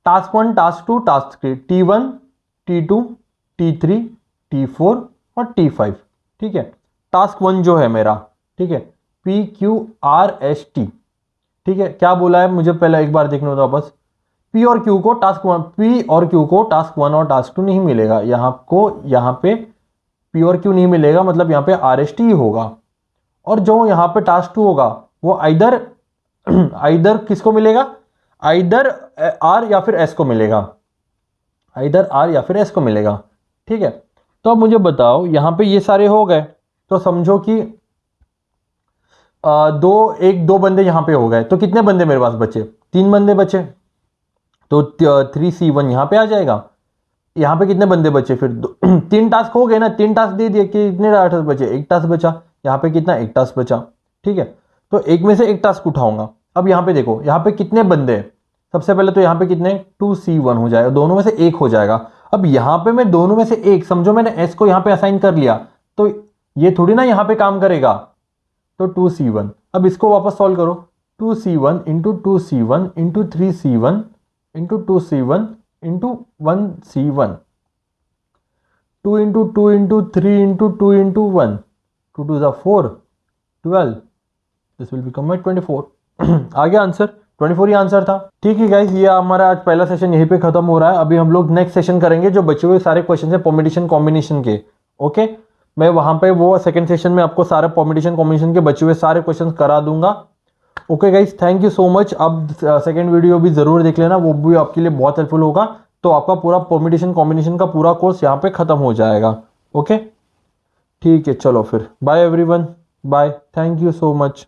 Task 1, task 2, task 3, T1, T2, T3, T4 और T5, ठीक है। टास्क 1 जो है मेरा, ठीक है, PQRST, ठीक है। क्या बोला है मुझे पहले एक बार देखना होता बस। P और Q को टास्क 1, P और Q को टास्क 1 और टास्क 2 नहीं मिलेगा, यहाँ को, यहाँ पे P और Q नहीं मिलेगा, मतलब यहाँ पे RST ही होगा। और जो यहाँ पे टास्क 2 होगा वो आइदर आइदर किसको मिलेगा, आइदर R या फिर S को मिलेगा, आइदर R या फिर S को मिलेगा, ठीक है। तो अब मुझे बताओ, यहाँ पे ये सारे हो गए, तो समझो कि दो बंदे यहाँ पे हो गए, तो कितने बंदे मेरे पास बचे, 3 बंदे बचे। तो 3C1 यहाँ पे आ जाएगा। यहाँ पे कितने बंदे बचे फिर, 3 टास्क हो गए ना, 3 टास्क दे दिए, कितने टास्क बचे, 1 टास्क बचा। यहाँ पे कितना, 1 टास्क बचा, ठीक है। तो एक में से 1 टास्क उठाऊंगा। अब यहाँ पे देखो, यहाँ पे कितने बंदे हैं, सबसे पहले तो यहाँ पे कितने, 2C1 हो जाएगा, दोनों में से 1 हो जाएगा। अब यहाँ पे मैं दोनों में से 1, समझो मैंने S को यहाँ पे असाइन कर लिया, तो ये थोड़ी ना यहाँ पे काम करेगा, तो 2C1। अब इसको वापस सॉल्व करो, 2C1 into 2C1 into 3C1 into 2C1 into 1C1, 2 into 2 into 3 into 2 into 1, 2 2 ज़ा 4, 12, दिस विल बिकम माई 24। आ गया आंसर, 24 ही आंसर था। ठीक है गाइस, ये हमारा आज पहला सेशन यहीं पे खत्म हो रहा है। अभी हम लोग नेक्स्ट सेशन करेंगे, जो बचे हुए सारे क्वेश्चन है परम्यूटेशन कॉम्बिनेशन के, ओके। मैं वहां पे वो सेकंड सेशन में आपको सारे परम्यूटेशन कॉम्बिनेशन के बचे हुए सारे क्वेश्चन करा दूंगा। Okay guys, thank you so much. अब सेकंड वीडियो भी जरूर देख लेना, वो भी आपके लिए बहुत हेल्पफुल होगा। तो आपका पूरा परम्यूटेशन कॉम्बिनेशन का पूरा कोर्स यहाँ पे खत्म हो जाएगा, ओके। ठीक है, चलो फिर bye everyone, bye, thank you so much.